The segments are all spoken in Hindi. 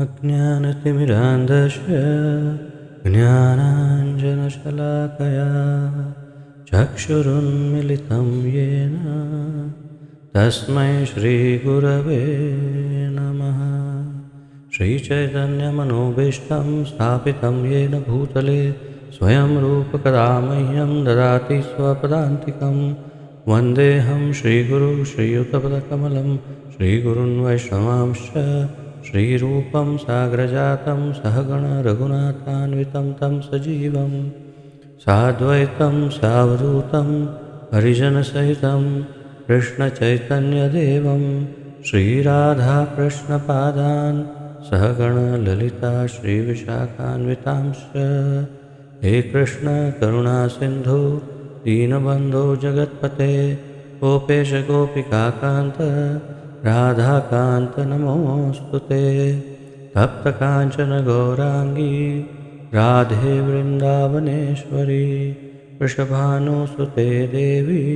अज्ञानतिमिरान्धस्य ज्ञानाञ्जनशलाकया चक्षुरुन्मिलितं येन तस्मै श्रीगुरवे नमः। श्रीचैतन्यमनोभीष्टं स्थापितं येन भूतले स्वयं रूपकदा मह्यं ददाति स्वपदान्तिकं। वन्देऽहं श्रीगुरु श्रीयुतपदकमलं श्रीगुरुन् वैष्णवांश्च श्रीरूपं साग्रजातं सहगण रघुनाथान्वितं तं सजीवं साद्वैतं सावधूतं हरिजनसहितं कृष्णचैतन्यदेवं श्रीराधाकृष्णपादान् सहगण ललिता श्रीविशाखान्वितांश्च। हे कृष्ण करुणा सिन्धु दीनबन्धो जगत्पते गोपेश गोपिकान्त राधाकान्त नमोऽस्तु ते। तप्तकाञ्चन गौराङ्गी राधे वृन्दावनेश्वरी वृषभानुसुते देवी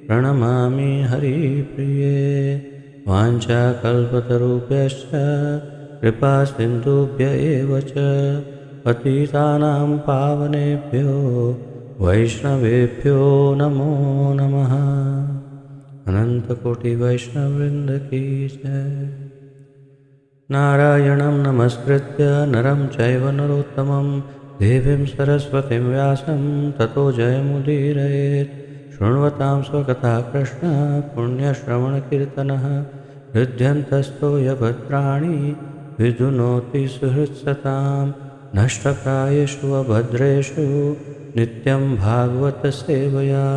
प्रणमामि हरिप्रिये। वाञ्छाकल्पतरुभ्यश्च कृपासिन्धुभ्य एव च पतितानां पावनेभ्यो वैष्णवेभ्यो नमो नमः। अनन्तकोटिवैष्णववृन्द की जय। नारायणं नमस्कृत्य नरं चैव नरोत्तमं देवीं सरस्वतीं व्यासं ततो जयमुदीरयेत्। शृण्वतां स्वकथा कृष्ण पुण्यश्रवणकीर्तनः हृद्यन्तस्तो यभद्राणि विधुनोति सुहृत्सतां। नष्टप्रायेषु अभद्रेषु नित्यं भागवतसेवया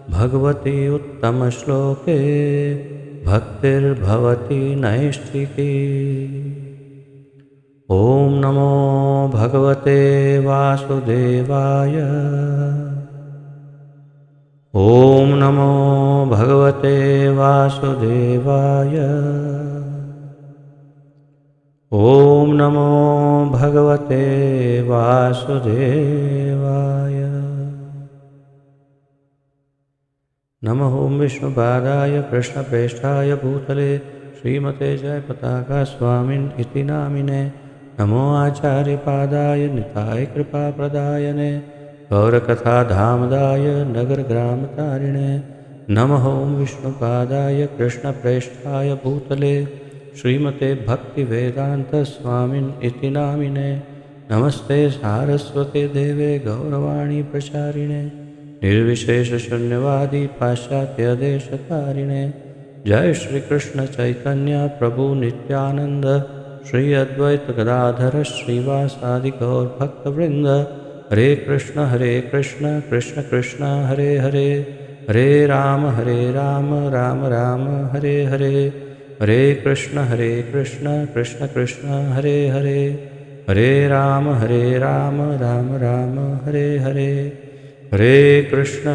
भगवती उत्तमश्लोके भक्तिर्भवति नैष्ठिकी। ॐ नमो भगवते वासुदेवाय। ॐ नमो भगवते वासुदेवाय। ॐ नमो भगवते वासुदेवाय। नमः ॐ विष्णुपादाय कृष्णप्रेष्ठाय भूतले श्रीमते जयपताका स्वामिन् इति नामिने। नमो आचार्यपादाय निताय कृपाप्रदायने गौरकथाधामदाय नगरग्रामतारिणे। नमः ॐ विष्णुपादाय कृष्णप्रेष्ठाय भूतले श्रीमते भक्तिवेदान्तस्वामिन् इति नामिने। नमस्ते सारस्वते देवे गौरवाणी प्रचारिणे निर्विशेषशून्यवादी पाश्चात्यदेशतारिणे। जय श्री कृष्ण चैतन्य प्रभु नित्यानंद श्री अद्वैत गदाधर श्रीवासादि गौर भक्तवृंद। हरे कृष्ण कृष्ण कृष्ण हरे हरे हरे राम राम राम हरे हरे। हरे कृष्ण कृष्ण कृष्ण हरे हरे हरे राम राम राम हरे हरे। हरे कृष्ण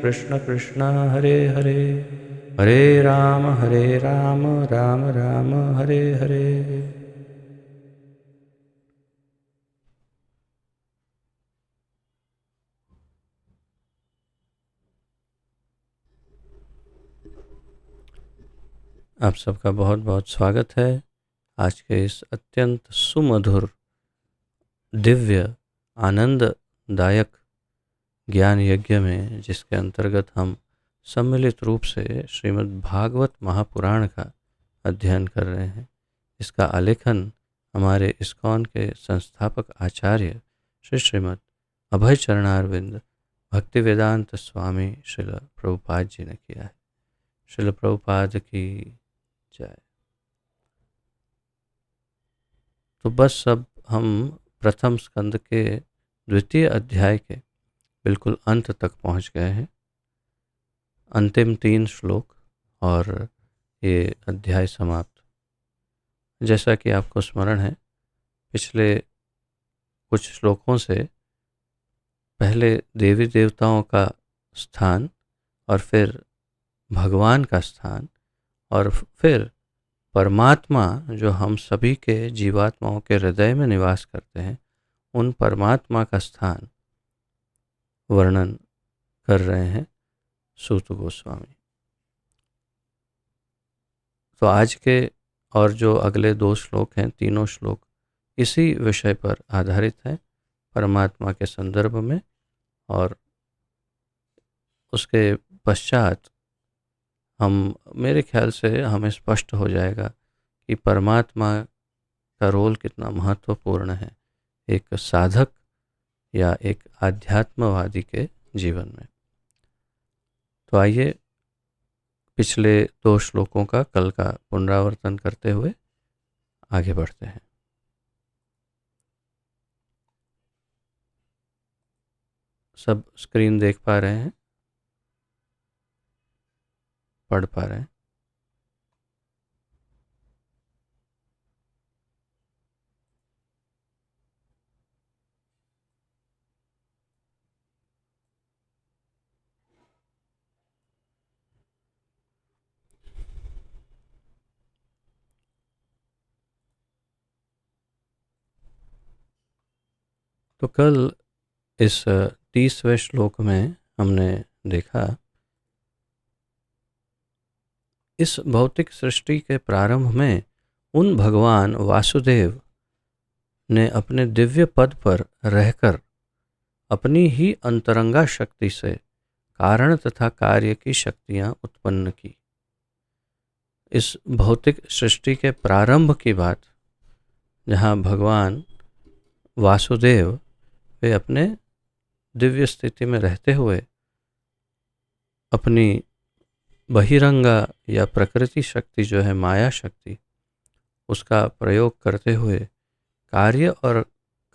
कृष्ण कृष्ण हरे हरे हरे राम राम राम हरे हरे। आप सबका बहुत बहुत स्वागत है आज के इस अत्यंत सुमधुर दिव्य आनंददायक ज्ञान यज्ञ में, जिसके अंतर्गत हम सम्मिलित रूप से श्रीमद् भागवत महापुराण का अध्ययन कर रहे हैं। इसका आलेखन हमारे इस्कॉन के संस्थापक आचार्य श्रीमद् अभय चरणारविंद भक्तिवेदांत स्वामी श्रील प्रभुपाद जी ने किया है। श्रील प्रभुपाद की जय। तो बस अब हम प्रथम स्कंद के द्वितीय अध्याय के बिल्कुल अंत तक पहुंच गए हैं। अंतिम 3 श्लोक और ये अध्याय समाप्त। जैसा कि आपको स्मरण है, पिछले कुछ श्लोकों से पहले देवी देवताओं का स्थान और फिर भगवान का स्थान और फिर परमात्मा जो हम सभी के जीवात्माओं के हृदय में निवास करते हैं, उन परमात्मा का स्थान वर्णन कर रहे हैं सूत गोस्वामी। तो आज के और जो अगले 2 श्लोक हैं, तीनों श्लोक इसी विषय पर आधारित हैं, परमात्मा के संदर्भ में। और उसके पश्चात मेरे ख्याल से हमें स्पष्ट हो जाएगा कि परमात्मा का रोल कितना महत्वपूर्ण है एक साधक या एक आध्यात्मवादी के जीवन में। तो आइए पिछले 2 श्लोकों का कल का पुनरावर्तन करते हुए आगे बढ़ते हैं। सब स्क्रीन देख पा रहे हैं, पढ़ पा रहे हैं? तो कल इस 30वें श्लोक में हमने देखा, इस भौतिक सृष्टि के प्रारंभ में उन भगवान वासुदेव ने अपने दिव्य पद पर रहकर अपनी ही अंतरंगा शक्ति से कारण तथा कार्य की शक्तियां उत्पन्न की। इस भौतिक सृष्टि के प्रारंभ की बात, जहाँ भगवान वासुदेव वे अपने दिव्य स्थिति में रहते हुए अपनी बहिरंगा या प्रकृति शक्ति जो है माया शक्ति, उसका प्रयोग करते हुए कार्य और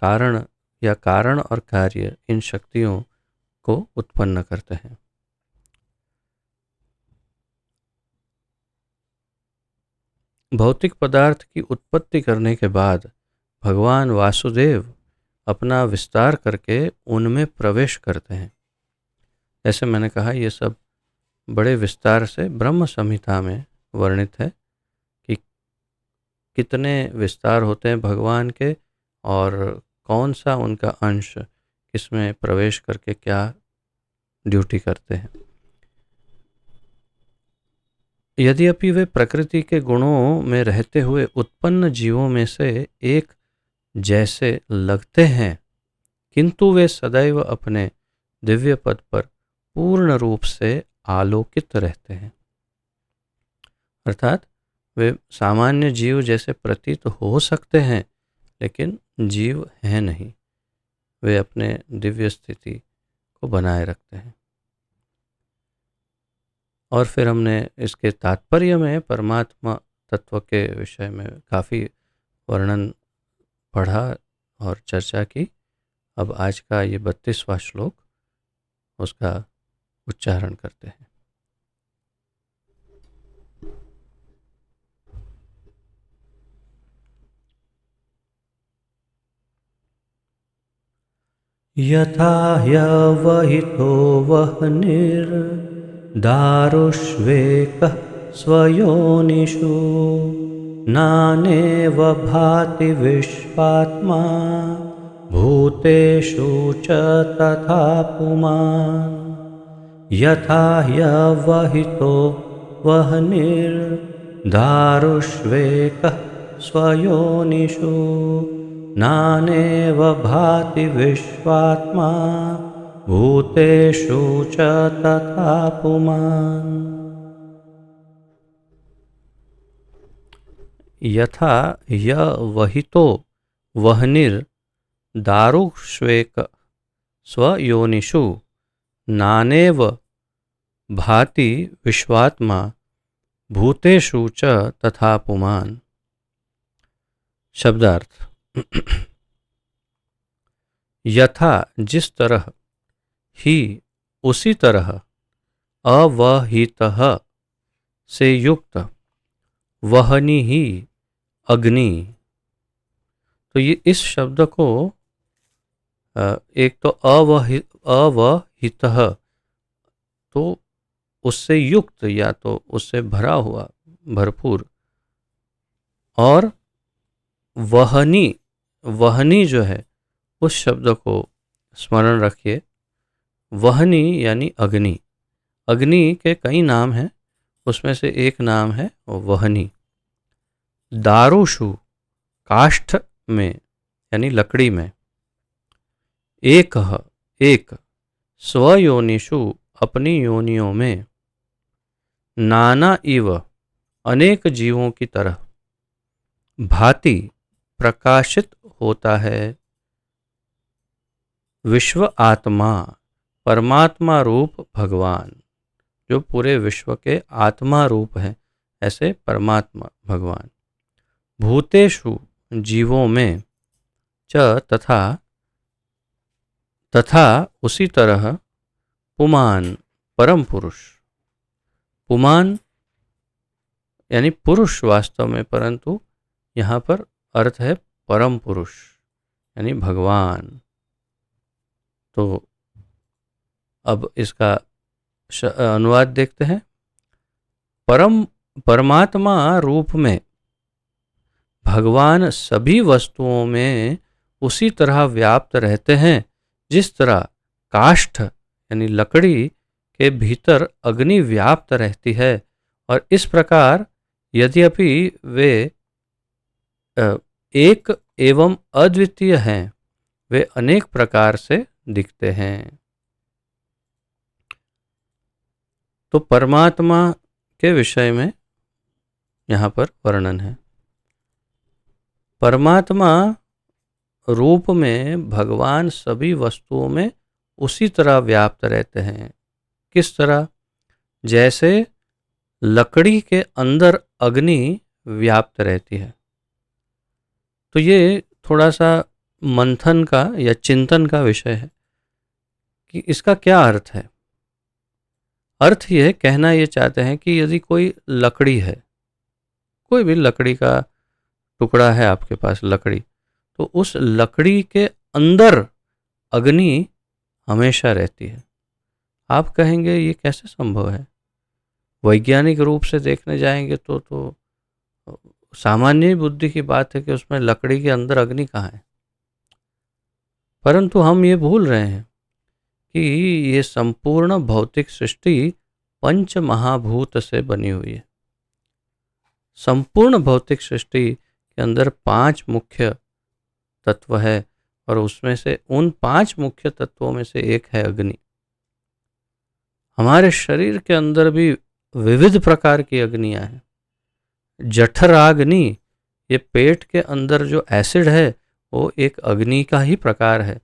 कारण या कारण और कार्य इन शक्तियों को उत्पन्न करते हैं। भौतिक पदार्थ की उत्पत्ति करने के बाद भगवान वासुदेव अपना विस्तार करके उनमें प्रवेश करते हैं। जैसे मैंने कहा, ये सब बड़े विस्तार से ब्रह्म संहिता में वर्णित है कि कितने विस्तार होते हैं भगवान के और कौन सा उनका अंश किसमें प्रवेश करके क्या ड्यूटी करते हैं। यद्यपि वे प्रकृति के गुणों में रहते हुए उत्पन्न जीवों में से एक जैसे लगते हैं, किंतु वे सदैव अपने दिव्य पद पर पूर्ण रूप से आलोकित रहते हैं। अर्थात वे सामान्य जीव जैसे प्रतीत हो सकते हैं, लेकिन जीव हैं नहीं। वे अपने दिव्य स्थिति को बनाए रखते हैं। और फिर हमने इसके तात्पर्य में परमात्मा तत्व के विषय में काफ़ी वर्णन पढ़ा और चर्चा की। अब आज का ये 32वां श्लोक, उसका उच्चारण करते हैं। यथा ह्यवहितो वह्निर्दारुष्वेकः स्वयोनिषु नानेव भाति विश्वात्मा भूतेषु च तथा पुमान्। यथा ह्यवहितो वह्निर्दारुष्वेकः स्वयोनिषु नानेव भाति विश्वात्मा भूतेषु च तथा पुमान्। यथा ह्यवहितो वह्निर्दारुष्वेक स्वयोनिषु नानेव भाति विश्वात्मा भूतेषु च तथा पुमान्। शब्दार्थ: यथा जिस तरह, ही उसी तरह, अवहितः से युक्त, वहनि ही अग्नि। तो ये इस शब्द को एक तो अवहितः तो उससे युक्त या तो उससे भरा हुआ, भरपूर, और वहनी, वहनी जो है उस शब्द को स्मरण रखिए। वहनी यानी अग्नि। अग्नि के कई नाम हैं, उसमें से एक नाम है वहनी। दारुषु काष्ठ में यानी लकड़ी में, एक एक स्वयोनिषु अपनी योनियों में, नाना इव अनेक जीवों की तरह, भांति प्रकाशित होता है विश्व आत्मा परमात्मा रूप भगवान, जो पूरे विश्व के आत्मा रूप हैं ऐसे परमात्मा भगवान। भूतेषु जीवों में, च तथा तथा उसी तरह, पुमान परम पुरुष, पुमान यानी पुरुष वास्तव में, परंतु यहाँ पर अर्थ है परम पुरुष यानी भगवान। तो अब इसका अनुवाद देखते हैं। परमात्मा रूप में भगवान सभी वस्तुओं में उसी तरह व्याप्त रहते हैं जिस तरह काष्ठ यानी लकड़ी के भीतर अग्नि व्याप्त रहती है, और इस प्रकार यद्यपि वे एक एवं अद्वितीय हैं, वे अनेक प्रकार से दिखते हैं। तो परमात्मा के विषय में यहाँ पर वर्णन है। परमात्मा रूप में भगवान सभी वस्तुओं में उसी तरह व्याप्त रहते हैं। किस तरह? जैसे लकड़ी के अंदर अग्नि व्याप्त रहती है। तो ये थोड़ा सा मंथन का या चिंतन का विषय है कि इसका क्या अर्थ है। अर्थ ये कहना ये चाहते हैं कि यदि कोई लकड़ी है, कोई भी लकड़ी का टुकड़ा है आपके पास लकड़ी, तो उस लकड़ी के अंदर अग्नि हमेशा रहती है। आप कहेंगे ये कैसे संभव है? वैज्ञानिक रूप से देखने जाएंगे तो सामान्य बुद्धि की बात है कि उसमें लकड़ी के अंदर अग्नि कहाँ है। परंतु हम ये भूल रहे हैं कि ये संपूर्ण भौतिक सृष्टि पंच महाभूत से बनी हुई है। संपूर्ण भौतिक सृष्टि के अंदर 5 मुख्य तत्व है, और उसमें से उन 5 मुख्य तत्वों में से एक है अग्नि। हमारे शरीर के अंदर भी विविध प्रकार की अग्नियां हैं। जठराग्नि, ये पेट के अंदर जो एसिड है वो एक अग्नि का ही प्रकार है,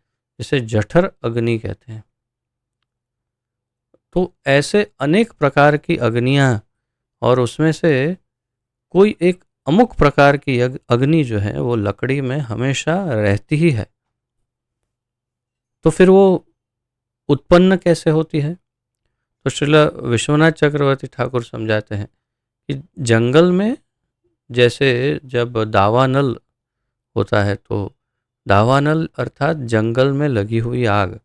जिसे जठर अग्नि कहते हैं। तो ऐसे अनेक प्रकार की अग्नियां, और उसमें से कोई एक अमुक प्रकार की अग्नि जो है वो लकड़ी में हमेशा रहती ही है। तो फिर वो उत्पन्न कैसे होती है? तो श्रील विश्वनाथ चक्रवर्ती ठाकुर समझाते हैं कि जंगल में जैसे जब दावानल होता है, तो दावानल अर्थात जंगल में लगी हुई आग,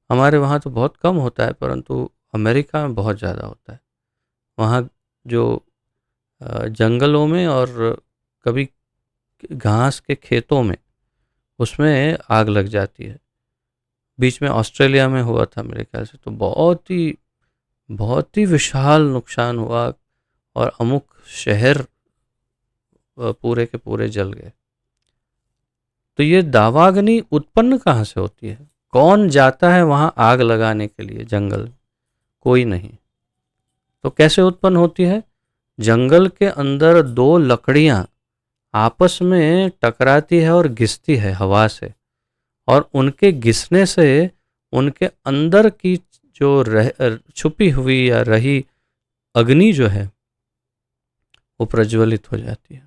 हमारे वहाँ तो बहुत कम होता है परंतु अमेरिका में बहुत ज़्यादा होता है। वहाँ जो जंगलों में और कभी घास के खेतों में उसमें आग लग जाती है। बीच में ऑस्ट्रेलिया में हुआ था मेरे ख्याल से, तो बहुत ही विशाल नुकसान हुआ और अमुक शहर पूरे के पूरे जल गए। तो ये दावाग्नि उत्पन्न कहाँ से होती है? कौन जाता है वहाँ आग लगाने के लिए जंगल में? कोई नहीं। तो कैसे उत्पन्न होती है? जंगल के अंदर 2 लकड़ियाँ आपस में टकराती है और घिसती है हवा से, और उनके घिसने से उनके अंदर की जो छुपी हुई या रही अग्नि जो है वो प्रज्वलित हो जाती है।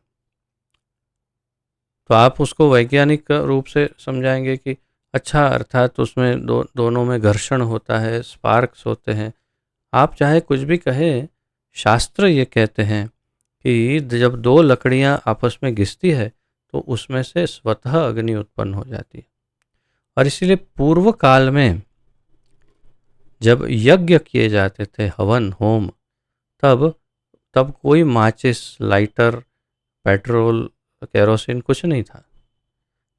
तो आप उसको वैज्ञानिक रूप से समझाएंगे कि अच्छा, अर्थात उसमें दोनों में घर्षण होता है, स्पार्क्स होते हैं। आप चाहे कुछ भी कहें, शास्त्र ये कहते हैं कि जब 2 लकड़ियां आपस में घिसती है तो उसमें से स्वतः अग्नि उत्पन्न हो जाती है। और इसीलिए पूर्व काल में जब यज्ञ किए जाते थे, हवन होम, तब कोई माचिस, लाइटर, पेट्रोल, केरोसिन कुछ नहीं था।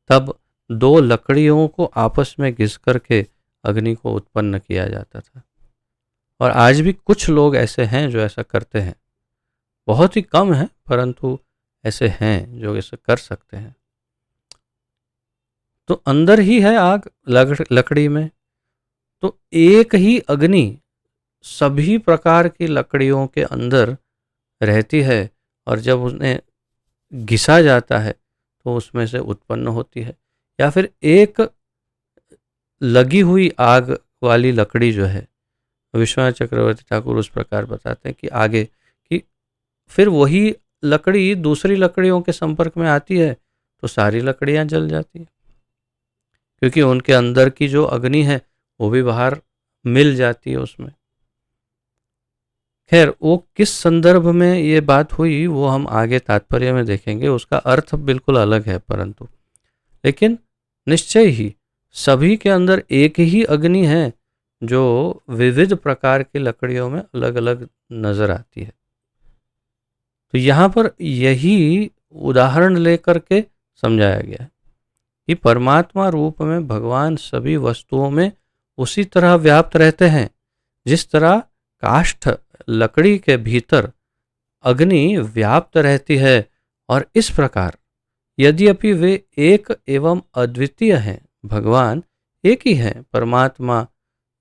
तब 2 लकड़ियों को आपस में घिस करके अग्नि को उत्पन्न किया जाता था। और आज भी कुछ लोग ऐसे हैं जो ऐसा करते हैं, बहुत ही कम है परंतु ऐसे हैं जो ऐसे कर सकते हैं। तो अंदर ही है आग लकड़ी में, तो एक ही अग्नि सभी प्रकार की लकड़ियों के अंदर रहती है, और जब उन्हें घिसा जाता है तो उसमें से उत्पन्न होती है। या फिर एक लगी हुई आग वाली लकड़ी जो है, विश्वनाथ चक्रवर्ती ठाकुर उस प्रकार बताते हैं कि आगे कि फिर वही लकड़ी दूसरी लकड़ियों के संपर्क में आती है तो सारी लकड़ियां जल जाती हैं, क्योंकि उनके अंदर की जो अग्नि है वो भी बाहर मिल जाती है उसमें। खैर, वो किस संदर्भ में ये बात हुई वो हम आगे तात्पर्य में देखेंगे, उसका अर्थ बिल्कुल अलग है, परंतु लेकिन निश्चय ही सभी के अंदर एक ही अग्नि है जो विविध प्रकार की लकड़ियों में अलग अलग नजर आती है। तो यहाँ पर यही उदाहरण लेकर के समझाया गया है कि परमात्मा रूप में भगवान सभी वस्तुओं में उसी तरह व्याप्त रहते हैं जिस तरह काष्ठ लकड़ी के भीतर अग्नि व्याप्त रहती है। और इस प्रकार यद्यपि वे एक एवं अद्वितीय हैं, भगवान एक ही है, परमात्मा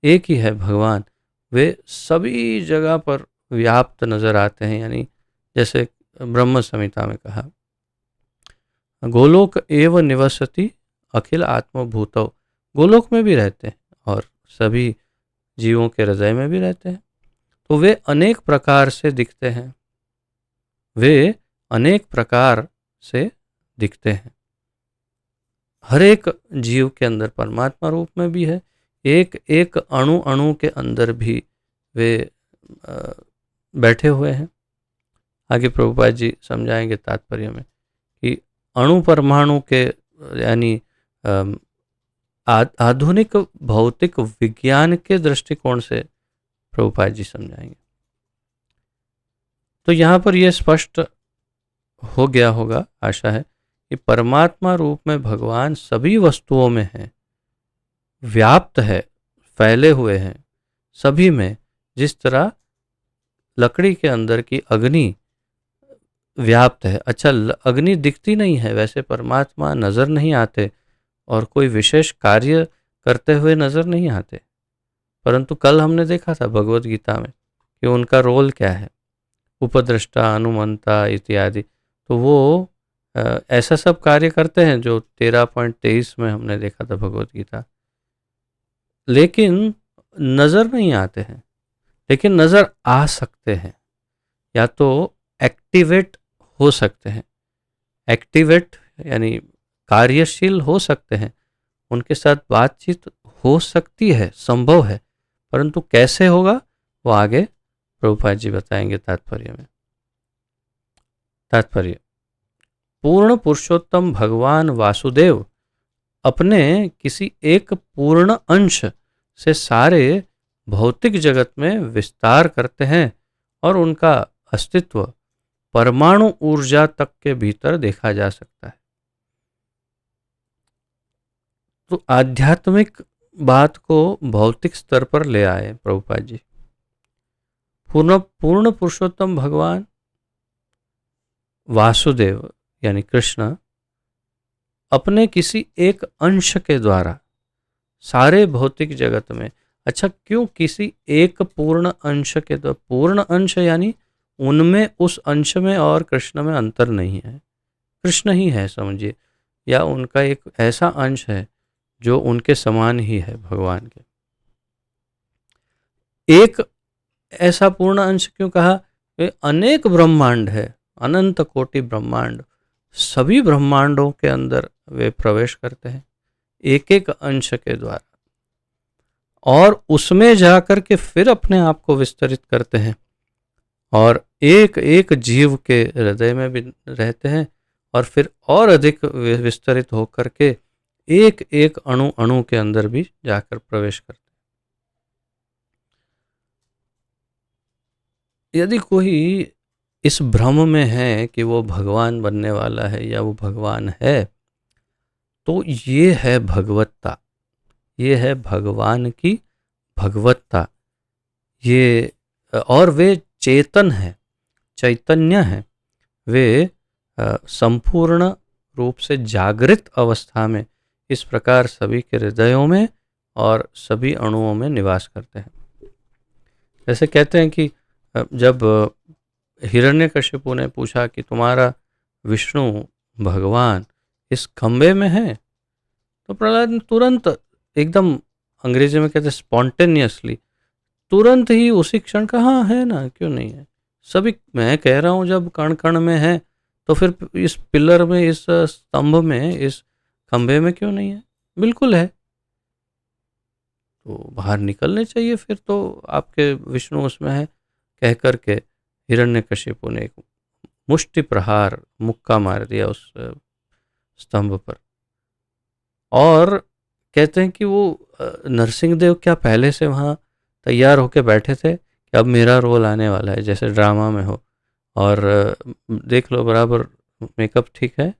एक ही है भगवान, वे सभी जगह पर व्याप्त नजर आते हैं। यानी जैसे ब्रह्म संहिता में कहा, गोलोक एव निवसति अखिल आत्मभूतौ, गोलोक में भी रहते हैं और सभी जीवों के हृदय में भी रहते हैं। तो वे अनेक प्रकार से दिखते हैं, वे अनेक प्रकार से दिखते हैं। हर एक जीव के अंदर परमात्मा रूप में भी है, एक एक अणु अणु के अंदर भी वे बैठे हुए हैं। आगे प्रभुपाद जी समझाएंगे तात्पर्य में कि अणु परमाणु के यानी आधुनिक भौतिक विज्ञान के दृष्टिकोण से प्रभुपाद जी समझाएंगे। तो यहाँ पर यह स्पष्ट हो गया होगा, आशा है, कि परमात्मा रूप में भगवान सभी वस्तुओं में है, व्याप्त है, फैले हुए हैं सभी में। जिस तरह लकड़ी के अंदर की अग्नि व्याप्त है। अच्छा, अग्नि दिखती नहीं है, वैसे परमात्मा नजर नहीं आते और कोई विशेष कार्य करते हुए नजर नहीं आते, परंतु कल हमने देखा था भगवत गीता में कि उनका रोल क्या है, उपद्रष्टा, अनुमंता इत्यादि। तो वो ऐसा सब कार्य करते हैं जो 13.23 में हमने देखा था भगवत गीता, लेकिन नजर नहीं आते हैं। लेकिन नजर आ सकते हैं, या तो एक्टिवेट हो सकते हैं, एक्टिवेट यानी कार्यशील हो सकते हैं, उनके साथ बातचीत हो सकती है, संभव है, परंतु कैसे होगा वो आगे प्रभुपाद जी बताएंगे तात्पर्य में। तात्पर्य, पूर्ण पुरुषोत्तम भगवान वासुदेव अपने किसी एक पूर्ण अंश से सारे भौतिक जगत में विस्तार करते हैं और उनका अस्तित्व परमाणु ऊर्जा तक के भीतर देखा जा सकता है। तो आध्यात्मिक बात को भौतिक स्तर पर ले आए प्रभुपाद जी। पूर्ण पुरुषोत्तम भगवान वासुदेव यानी कृष्ण अपने किसी एक अंश के द्वारा सारे भौतिक जगत में, अच्छा क्यों किसी एक पूर्ण अंश के द्वारा, पूर्ण अंश यानी उनमें उस अंश में और कृष्ण में अंतर नहीं है, कृष्ण ही है समझिए, या उनका एक ऐसा अंश है जो उनके समान ही है भगवान के। एक ऐसा पूर्ण अंश क्यों कहा? अनेक ब्रह्मांड है, अनंत कोटि ब्रह्मांड, सभी ब्रह्मांडों के अंदर वे प्रवेश करते हैं एक एक अंश के द्वारा, और उसमें जाकर के फिर अपने आप को विस्तरित करते हैं और एक एक जीव के हृदय में भी रहते हैं, और फिर और अधिक विस्तरित होकर के एक एक अणु अणु के अंदर भी जाकर प्रवेश करते हैं। यदि कोई इस भ्रम में है कि वो भगवान बनने वाला है या वो भगवान है, तो ये है भगवत्ता, ये है भगवान की भगवत्ता। ये और वे चेतन है, चैतन्य है, वे संपूर्ण रूप से जागृत अवस्था में इस प्रकार सभी के हृदयों में और सभी अणुओं में निवास करते हैं। जैसे कहते हैं कि जब हिरण्यकशिपु ने पूछा कि तुम्हारा विष्णु भगवान इस खंबे में है, तो प्रहलाद ने तुरंत एकदम, अंग्रेजी में कहते हैं स्पॉन्टेनियसली, तुरंत ही उसी क्षण कहा हाँ है ना, क्यों नहीं है। सभी, मैं कह रहा हूँ जब कण कण में है तो फिर इस पिलर में, इस स्तंभ में, इस खंबे में क्यों नहीं है, बिल्कुल है। तो बाहर निकलने चाहिए फिर तो आपके विष्णु उसमें है, कह कर के हिरण्यकशिपु ने एक मुष्टि प्रहार मुक्का मार दिया उस स्तंभ पर। और कहते हैं कि वो नरसिंहदेव क्या पहले से वहाँ तैयार होके बैठे थे कि अब मेरा रोल आने वाला है, जैसे ड्रामा में हो, और देख लो बराबर मेकअप ठीक है,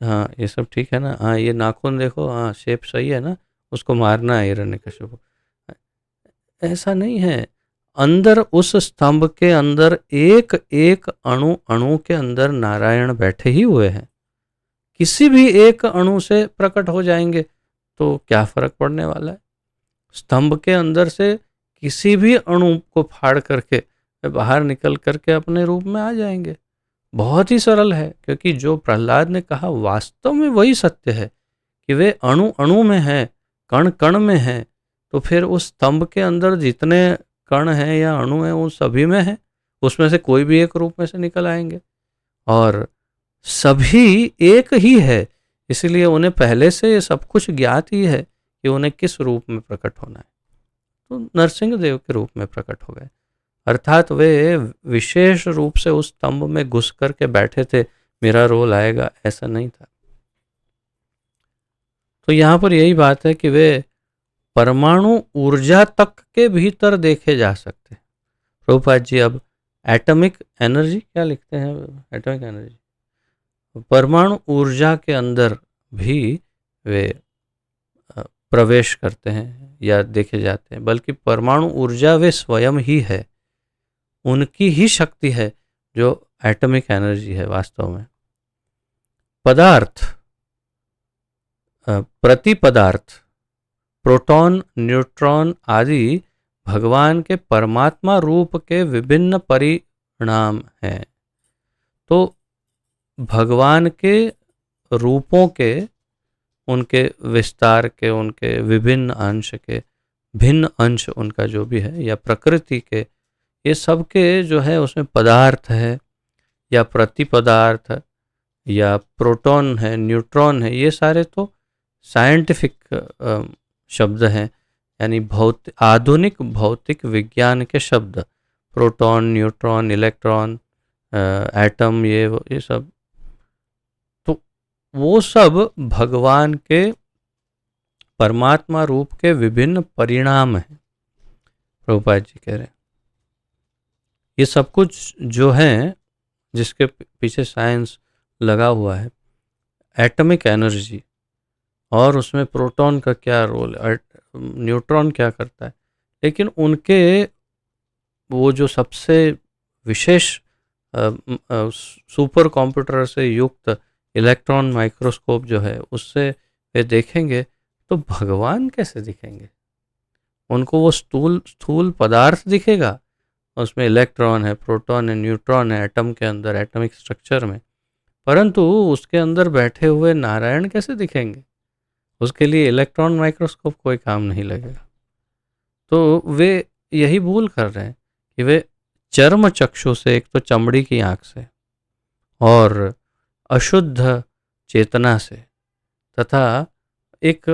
हाँ ये सब ठीक है ना, हाँ ये नाखून देखो, हाँ शेप सही है ना, उसको मारना है हिरण्यकशिपु। ऐसा नहीं है, अंदर उस स्तंभ के अंदर एक एक अणु अणु के अंदर नारायण बैठे ही हुए हैं। किसी भी एक अणु से प्रकट हो जाएंगे तो क्या फर्क पड़ने वाला है। स्तंभ के अंदर से किसी भी अणु को फाड़ करके बाहर निकल करके अपने रूप में आ जाएंगे। बहुत ही सरल है, क्योंकि जो प्रहलाद ने कहा वास्तव में वही सत्य है कि वे अणु अणु में है, कण कण में है। तो फिर उस स्तंभ के अंदर जितने कण हैं या अणु हैं, उन सभी में है, उसमें से कोई भी एक रूप में से निकल आएंगे, और सभी एक ही है। इसलिए उन्हें पहले से सब कुछ ज्ञात ही है कि उन्हें किस रूप में प्रकट होना है। तो नरसिंह देव के रूप में प्रकट हो गए, अर्थात वे विशेष रूप से उस स्तंभ में घुस करके बैठे थे, मेरा रोल आएगा, ऐसा नहीं था। तो यहाँ पर यही बात है कि वे परमाणु ऊर्जा तक के भीतर देखे जा सकते हैं। प्रभुपाद जी अब एटॉमिक एनर्जी क्या लिखते हैं, एटॉमिक एनर्जी, परमाणु ऊर्जा के अंदर भी वे प्रवेश करते हैं या देखे जाते हैं, बल्कि परमाणु ऊर्जा वे स्वयं ही है, उनकी ही शक्ति है जो एटॉमिक एनर्जी है वास्तव में। पदार्थ, प्रति पदार्थ, प्रोटॉन, न्यूट्रॉन आदि भगवान के परमात्मा रूप के विभिन्न परिणाम हैं। तो भगवान के रूपों के, उनके विस्तार के, उनके विभिन्न अंश के, भिन्न अंश उनका जो भी है, या प्रकृति के, ये सब के जो है उसमें पदार्थ है या प्रति पदार्थ या प्रोटॉन है, न्यूट्रॉन है, ये सारे तो साइंटिफिक शब्द हैं, यानी आधुनिक भौतिक विज्ञान के शब्द। प्रोटॉन, न्यूट्रॉन, इलेक्ट्रॉन, एटम, ये सब, तो वो सब भगवान के परमात्मा रूप के विभिन्न परिणाम हैं, प्रभुपाद जी कह रहे हैं। ये सब कुछ जो है जिसके पीछे साइंस लगा हुआ है, एटॉमिक एनर्जी, और उसमें प्रोटॉन का क्या रोल है, न्यूट्रॉन क्या करता है, लेकिन उनके वो जो सबसे विशेष सुपर कंप्यूटर से युक्त इलेक्ट्रॉन माइक्रोस्कोप जो है, उससे वे देखेंगे तो भगवान कैसे दिखेंगे। उनको वो स्थूल पदार्थ दिखेगा, उसमें इलेक्ट्रॉन है, प्रोटॉन है, न्यूट्रॉन है, एटम के अंदर, एटॉमिक स्ट्रक्चर में, परंतु उसके अंदर बैठे हुए नारायण कैसे दिखेंगे, उसके लिए इलेक्ट्रॉन माइक्रोस्कोप कोई काम नहीं लगेगा। तो वे यही भूल कर रहे हैं कि वे चर्म चक्षु से, एक तो चमड़ी की आंख से और अशुद्ध चेतना से तथा एक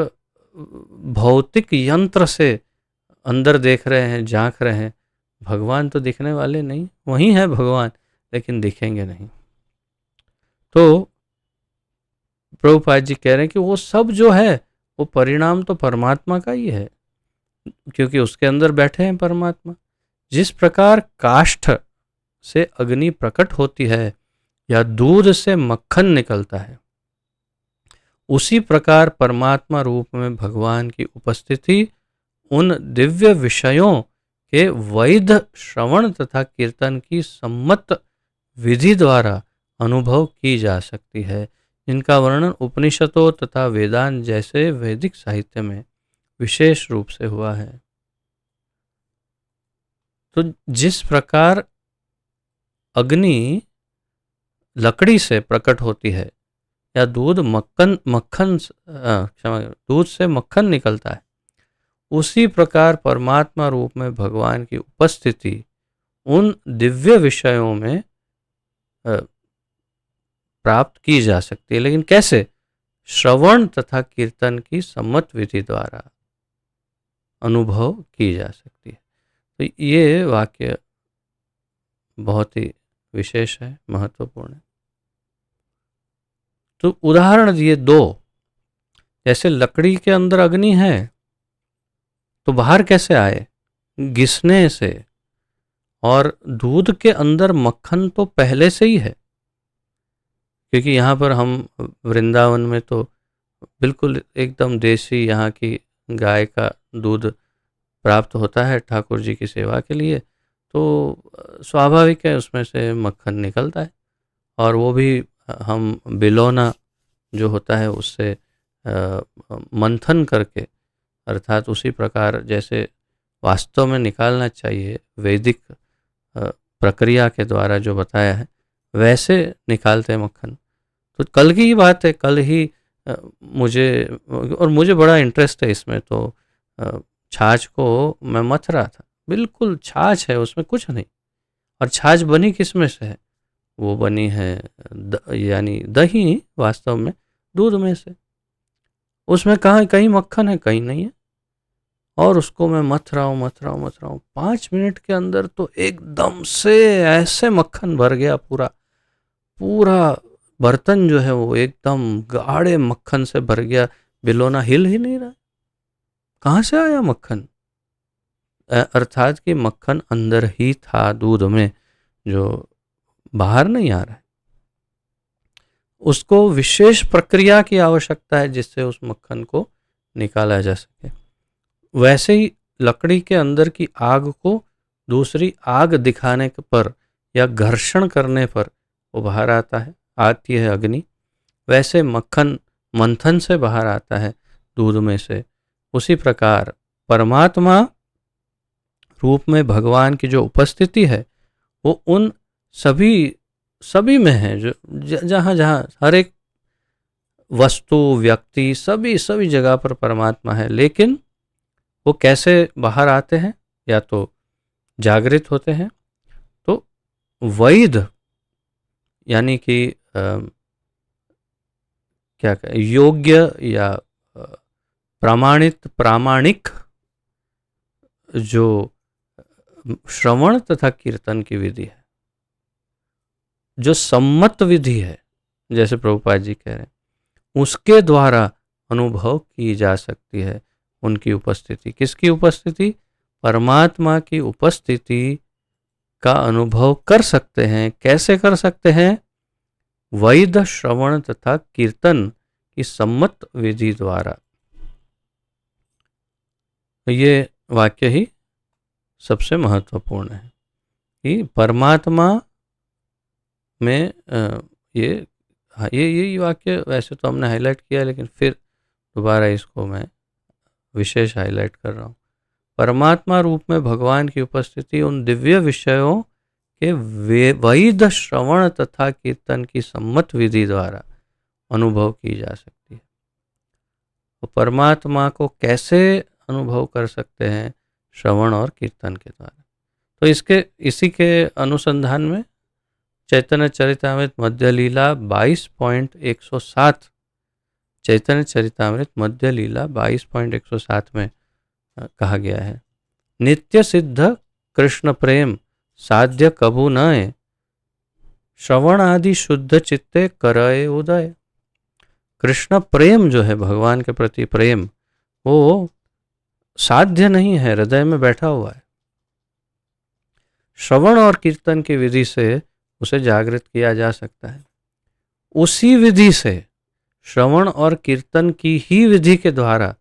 भौतिक यंत्र से अंदर देख रहे हैं, झांक रहे हैं। भगवान तो दिखने वाले नहीं, वही है भगवान, लेकिन दिखेंगे नहीं। तो प्रभुपाद जी कह रहे हैं कि वो सब जो है वो परिणाम तो परमात्मा का ही है, क्योंकि उसके अंदर बैठे हैं परमात्मा। जिस प्रकार काष्ठ से अग्नि प्रकट होती है या दूध से मक्खन निकलता है, उसी प्रकार परमात्मा रूप में भगवान की उपस्थिति उन दिव्य विषयों के वैध श्रवण तथा कीर्तन की सम्मत विधि द्वारा अनुभव की जा सकती है, जिनका वर्णन उपनिषदों तथा वेदांत जैसे वैदिक साहित्य में विशेष रूप से हुआ है। तो जिस प्रकार अग्नि लकड़ी से प्रकट होती है या दूध दूध से मक्खन निकलता है, उसी प्रकार परमात्मा रूप में भगवान की उपस्थिति उन दिव्य विषयों में प्राप्त की जा सकती है। लेकिन कैसे? श्रवण तथा कीर्तन की सम्मत विधि द्वारा अनुभव की जा सकती है। तो ये वाक्य बहुत ही विशेष है, महत्वपूर्ण है। तो उदाहरण दिए दो, जैसे लकड़ी के अंदर अग्नि है तो बाहर कैसे आए? घिसने से। और दूध के अंदर मक्खन तो पहले से ही है, क्योंकि यहाँ पर हम वृंदावन में तो बिल्कुल एकदम देसी यहाँ की गाय का दूध प्राप्त होता है ठाकुर जी की सेवा के लिए, तो स्वाभाविक है उसमें से मक्खन निकलता है। और वो भी हम बिलौना जो होता है उससे मंथन करके, अर्थात उसी प्रकार जैसे वास्तव में निकालना चाहिए वैदिक प्रक्रिया के द्वारा जो बताया है, वैसे निकालते हैं मक्खन। तो कल की ही बात है, कल ही मुझे बड़ा इंटरेस्ट है इसमें, तो छाछ को मैं मथ रहा था, बिल्कुल छाछ है उसमें कुछ नहीं। और छाछ बनी किस में से है? वो बनी है यानी दही, वास्तव में दूध में से। उसमें कहीं मक्खन है, कहीं नहीं है। और उसको मैं मथ रहा हूँ 5 मिनट के अंदर तो एकदम से ऐसे मक्खन भर गया, पूरा बर्तन जो है वो एकदम गाढ़े मक्खन से भर गया। बिलोना हिल ही नहीं रहा, कहाँ से आया मक्खन? अर्थात कि मक्खन अंदर ही था दूध में, जो बाहर नहीं आ रहा है। उसको विशेष प्रक्रिया की आवश्यकता है जिससे उस मक्खन को निकाला जा सके। वैसे ही लकड़ी के अंदर की आग को दूसरी आग दिखाने पर या घर्षण करने पर वो बाहर आती है अग्नि। वैसे मक्खन मंथन से बाहर आता है दूध में से। उसी प्रकार परमात्मा रूप में भगवान की जो उपस्थिति है वो उन सभी में है, जो जहाँ हर एक वस्तु, व्यक्ति, सभी जगह पर परमात्मा है। लेकिन वो कैसे बाहर आते हैं? या तो जागृत होते हैं, तो वैध यानी कि क्या कहें, योग्य या प्रामाणिक जो श्रवण तथा कीर्तन की विधि है, जो सम्मत विधि है, जैसे प्रभुपाद जी कह रहे हैं, उसके द्वारा अनुभव की जा सकती है उनकी उपस्थिति। किसकी उपस्थिति? परमात्मा की उपस्थिति का अनुभव कर सकते हैं। कैसे कर सकते हैं? वैध श्रवण तथा कीर्तन की सम्मत विधि द्वारा। ये वाक्य ही सबसे महत्वपूर्ण है कि परमात्मा में ये वाक्य वैसे तो हमने हाईलाइट किया, लेकिन फिर दोबारा इसको मैं विशेष हाईलाइट कर रहा हूँ। परमात्मा रूप में भगवान की उपस्थिति उन दिव्य विषयों के वैध श्रवण तथा कीर्तन की सम्मत विधि द्वारा अनुभव की जा सकती है। तो परमात्मा को कैसे अनुभव कर सकते हैं? श्रवण और कीर्तन के द्वारा। तो इसी के अनुसंधान में चैतन्य चरितामृत मध्य लीला 22.107 चैतन्य चरितामृत मध्य लीला 22.107 में कहा गया है, नित्य सिद्ध कृष्ण प्रेम साध्य कभु नए, श्रवण आदि शुद्ध चित्ते करए उदय। कृष्ण प्रेम जो है, भगवान के प्रति प्रेम, वो साध्य नहीं है, हृदय में बैठा हुआ है। श्रवण और कीर्तन की विधि से उसे जागृत किया जा सकता है। उसी विधि से, श्रवण और कीर्तन की ही विधि के द्वारा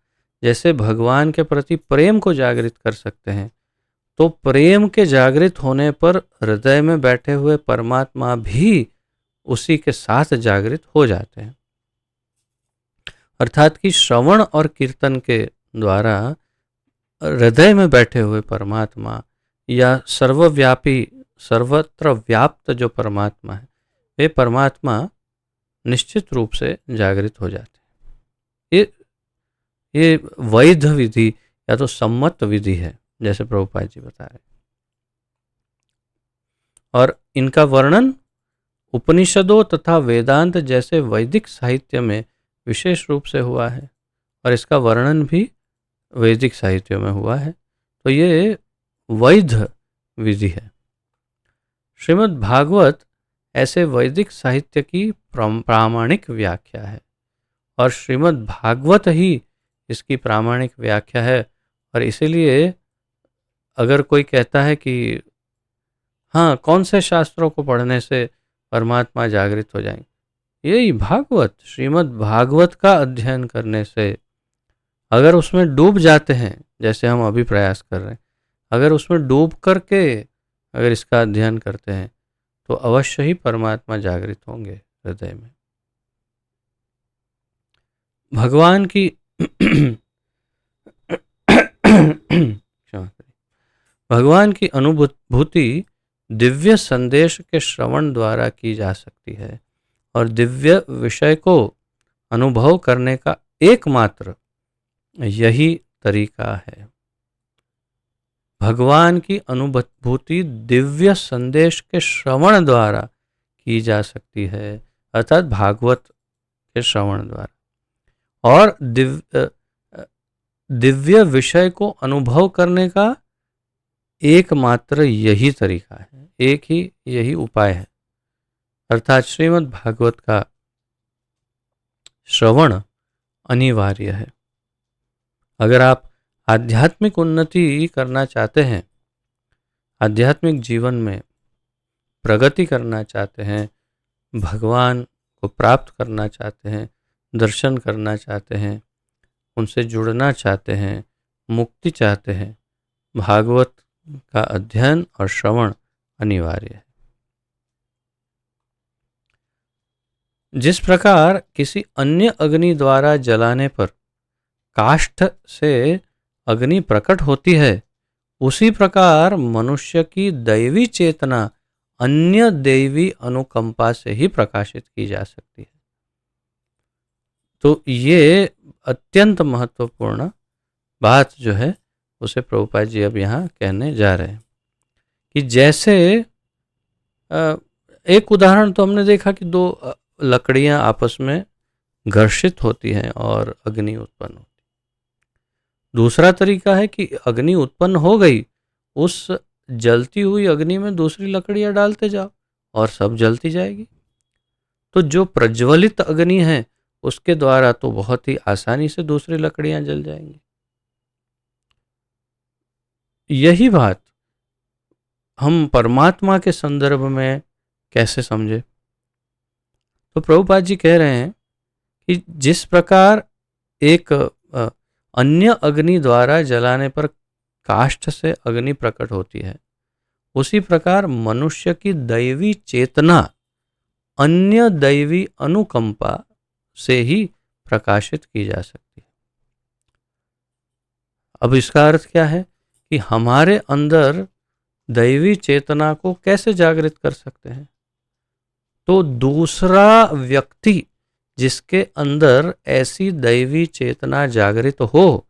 जैसे भगवान के प्रति प्रेम को जागृत कर सकते हैं, तो प्रेम के जागृत होने पर हृदय में बैठे हुए परमात्मा भी उसी के साथ जागृत हो जाते हैं। अर्थात कि श्रवण और कीर्तन के द्वारा हृदय में बैठे हुए परमात्मा या सर्वव्यापी सर्वत्र व्याप्त जो परमात्मा है, वे परमात्मा निश्चित रूप से जागृत हो जाते हैं। ये वैध विधि या तो सम्मत विधि है, जैसे प्रभुपाद जी बता रहे हैं। और इनका वर्णन उपनिषदों तथा वेदांत जैसे वैदिक साहित्य में विशेष रूप से हुआ है, और इसका वर्णन भी वैदिक साहित्य में हुआ है। तो ये वैध विधि है। श्रीमद् भागवत ऐसे वैदिक साहित्य की प्रामाणिक व्याख्या है, और श्रीमद् भागवत ही इसकी प्रामाणिक व्याख्या है। और इसीलिए अगर कोई कहता है कि हाँ, कौन से शास्त्रों को पढ़ने से परमात्मा जागृत हो जाएंगे, यही भागवत, श्रीमद् भागवत का अध्ययन करने से, अगर उसमें डूब जाते हैं जैसे हम अभी प्रयास कर रहे हैं, अगर उसमें डूब करके अगर इसका अध्ययन करते हैं तो अवश्य ही परमात्मा जागृत होंगे हृदय में। भगवान की भगवान की अनुभूति दिव्य संदेश के श्रवण द्वारा की जा सकती है, और दिव्य विषय को अनुभव करने का एकमात्र यही तरीका है। भगवान की अनुभूति दिव्य संदेश के श्रवण द्वारा की जा सकती है, अर्थात भागवत के श्रवण द्वारा। और दिव्य विषय को अनुभव करने का एकमात्र यही तरीका है, एक ही यही उपाय है, अर्थात श्रीमद् भागवत का श्रवण अनिवार्य है। अगर आप आध्यात्मिक उन्नति करना चाहते हैं, आध्यात्मिक जीवन में प्रगति करना चाहते हैं, भगवान को प्राप्त करना चाहते हैं, दर्शन करना चाहते हैं, उनसे जुड़ना चाहते हैं, मुक्ति चाहते हैं, भागवत का अध्ययन और श्रवण अनिवार्य है। जिस प्रकार किसी अन्य अग्नि द्वारा जलाने पर काष्ठ से अग्नि प्रकट होती है, उसी प्रकार मनुष्य की दैवी चेतना अन्य दैवी अनुकंपा से ही प्रकाशित की जा सकती है। तो ये अत्यंत महत्वपूर्ण बात जो है उसे प्रभुपाद जी अब यहाँ कहने जा रहे हैं कि जैसे एक उदाहरण तो हमने देखा कि दो लकड़ियाँ आपस में घर्षित होती हैं और अग्नि उत्पन्न होती है। दूसरा तरीका है कि अग्नि उत्पन्न हो गई, उस जलती हुई अग्नि में दूसरी लकड़ियाँ डालते जाओ और सब जलती जाएगी। तो जो प्रज्वलित अग्नि है उसके द्वारा तो बहुत ही आसानी से दूसरी लकड़ियाँ जल जाएंगी। यही बात हम परमात्मा के संदर्भ में कैसे समझे? तो प्रभुपाद जी कह रहे हैं कि जिस प्रकार एक अन्य अग्नि द्वारा जलाने पर काष्ठ से अग्नि प्रकट होती है, उसी प्रकार मनुष्य की दैवी चेतना अन्य दैवी अनुकंपा से ही प्रकाशित की जा सकती है। अब इसका अर्थ क्या है कि हमारे अंदर दैवी चेतना को कैसे जागृत कर सकते हैं? तो दूसरा व्यक्ति जिसके अंदर ऐसी दैवी चेतना जागृत हो,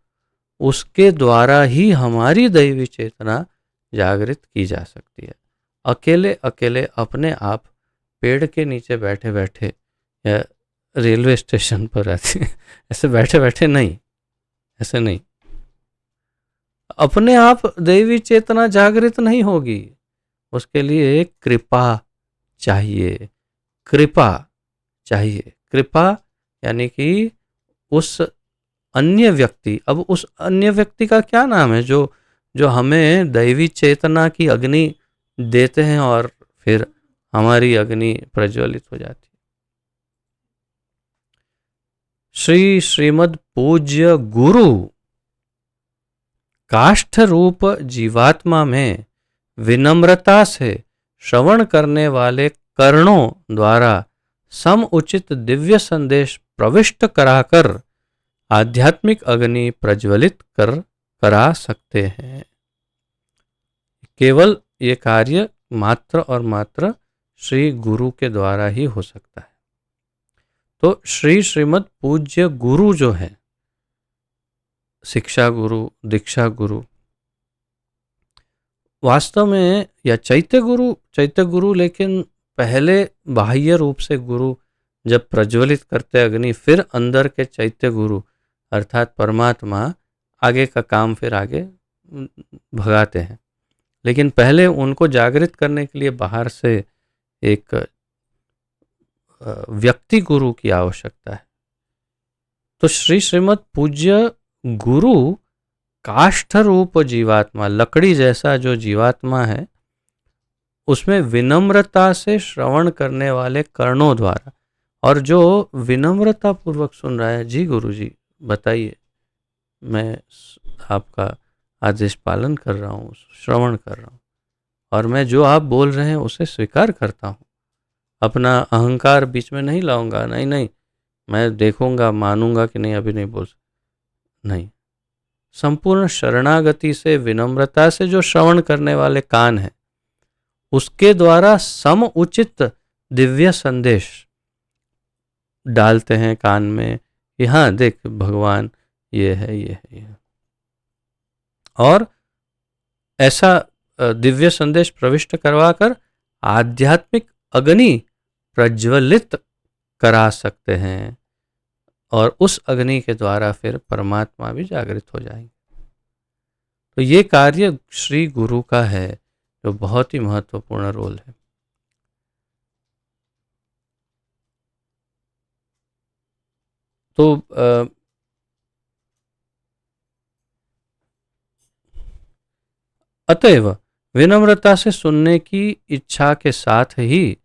उसके द्वारा ही हमारी दैवी चेतना जागृत की जा सकती है। अकेले अकेले अपने आप पेड़ के नीचे बैठे बैठे या रेलवे स्टेशन पर ऐसे बैठे बैठे नहीं, ऐसे नहीं, अपने आप दैवी चेतना जागृत नहीं होगी। उसके लिए कृपा चाहिए, कृपा चाहिए। कृपा यानी कि उस अन्य व्यक्ति, अब उस अन्य व्यक्ति का क्या नाम है जो हमें दैवी चेतना की अग्नि देते हैं और फिर हमारी अग्नि प्रज्वलित हो जाती है। श्रीमद् पूज्य गुरु काष्ठ रूप जीवात्मा में विनम्रता से श्रवण करने वाले कर्णों द्वारा समुचित दिव्य संदेश प्रविष्ट कराकर आध्यात्मिक अग्नि प्रज्वलित करा सकते हैं। केवल ये कार्य मात्र और मात्र श्री गुरु के द्वारा ही हो सकता है। तो श्रीमद् पूज्य गुरु जो है, शिक्षा गुरु, दीक्षा गुरु, वास्तव में या चैत्य गुरु, लेकिन पहले बाह्य रूप से गुरु जब प्रज्वलित करते अग्नि, फिर अंदर के चैत्य गुरु अर्थात परमात्मा आगे का काम फिर आगे भगाते हैं। लेकिन पहले उनको जागृत करने के लिए बाहर से एक व्यक्ति गुरु की आवश्यकता है। तो श्रीमद् पूज्य गुरु काष्ठ रूप जीवात्मा, लकड़ी जैसा जो जीवात्मा है, उसमें विनम्रता से श्रवण करने वाले कर्णों द्वारा, और जो विनम्रता पूर्वक सुन रहा है, जी गुरु जी बताइए, मैं आपका आदेश पालन कर रहा हूँ, श्रवण कर रहा हूँ, और मैं जो आप बोल रहे हैं उसे स्वीकार करता हूँ, अपना अहंकार बीच में नहीं लाऊंगा, नहीं मैं देखूंगा, मानूंगा कि नहीं अभी नहीं बोल सकता, नहीं, संपूर्ण शरणागति से, विनम्रता से जो श्रवण करने वाले कान हैं, उसके द्वारा समुचित दिव्य संदेश डालते हैं कान में कि हाँ देख भगवान ये है, ये है, ये है। और ऐसा दिव्य संदेश प्रविष्ट करवाकर आध्यात्मिक अग्नि प्रज्वलित करा सकते हैं, और उस अग्नि के द्वारा फिर परमात्मा भी जागृत हो जाएंगे। तो ये कार्य श्री गुरु का है, जो बहुत ही महत्वपूर्ण रोल है। तो अतएव विनम्रता से सुनने की इच्छा के साथ ही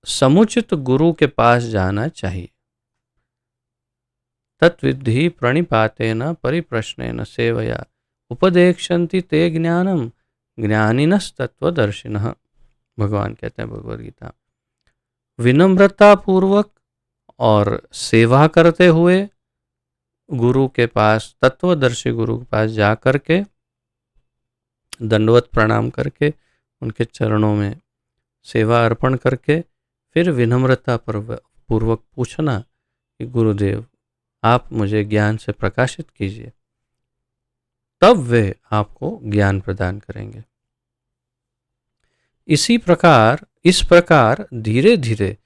समुचित गुरु के पास जाना चाहिए। तत्विद्धि प्रणिपातेन परिप्रश्नेन सेवया उपदेक्षन्ति ते ज्ञानम ज्ञानिनस् तत्वदर्शिनः। भगवान कहते हैं भगवद गीता, विनम्रता पूर्वक और सेवा करते हुए गुरु के पास, तत्वदर्शी गुरु के पास जा करके दंडवत प्रणाम करके उनके चरणों में सेवा अर्पण करके फिर विनम्रता पूर्वक पूछना कि गुरुदेव आप मुझे ज्ञान से प्रकाशित कीजिए, तब वे आपको ज्ञान प्रदान करेंगे। इस प्रकार धीरे धीरे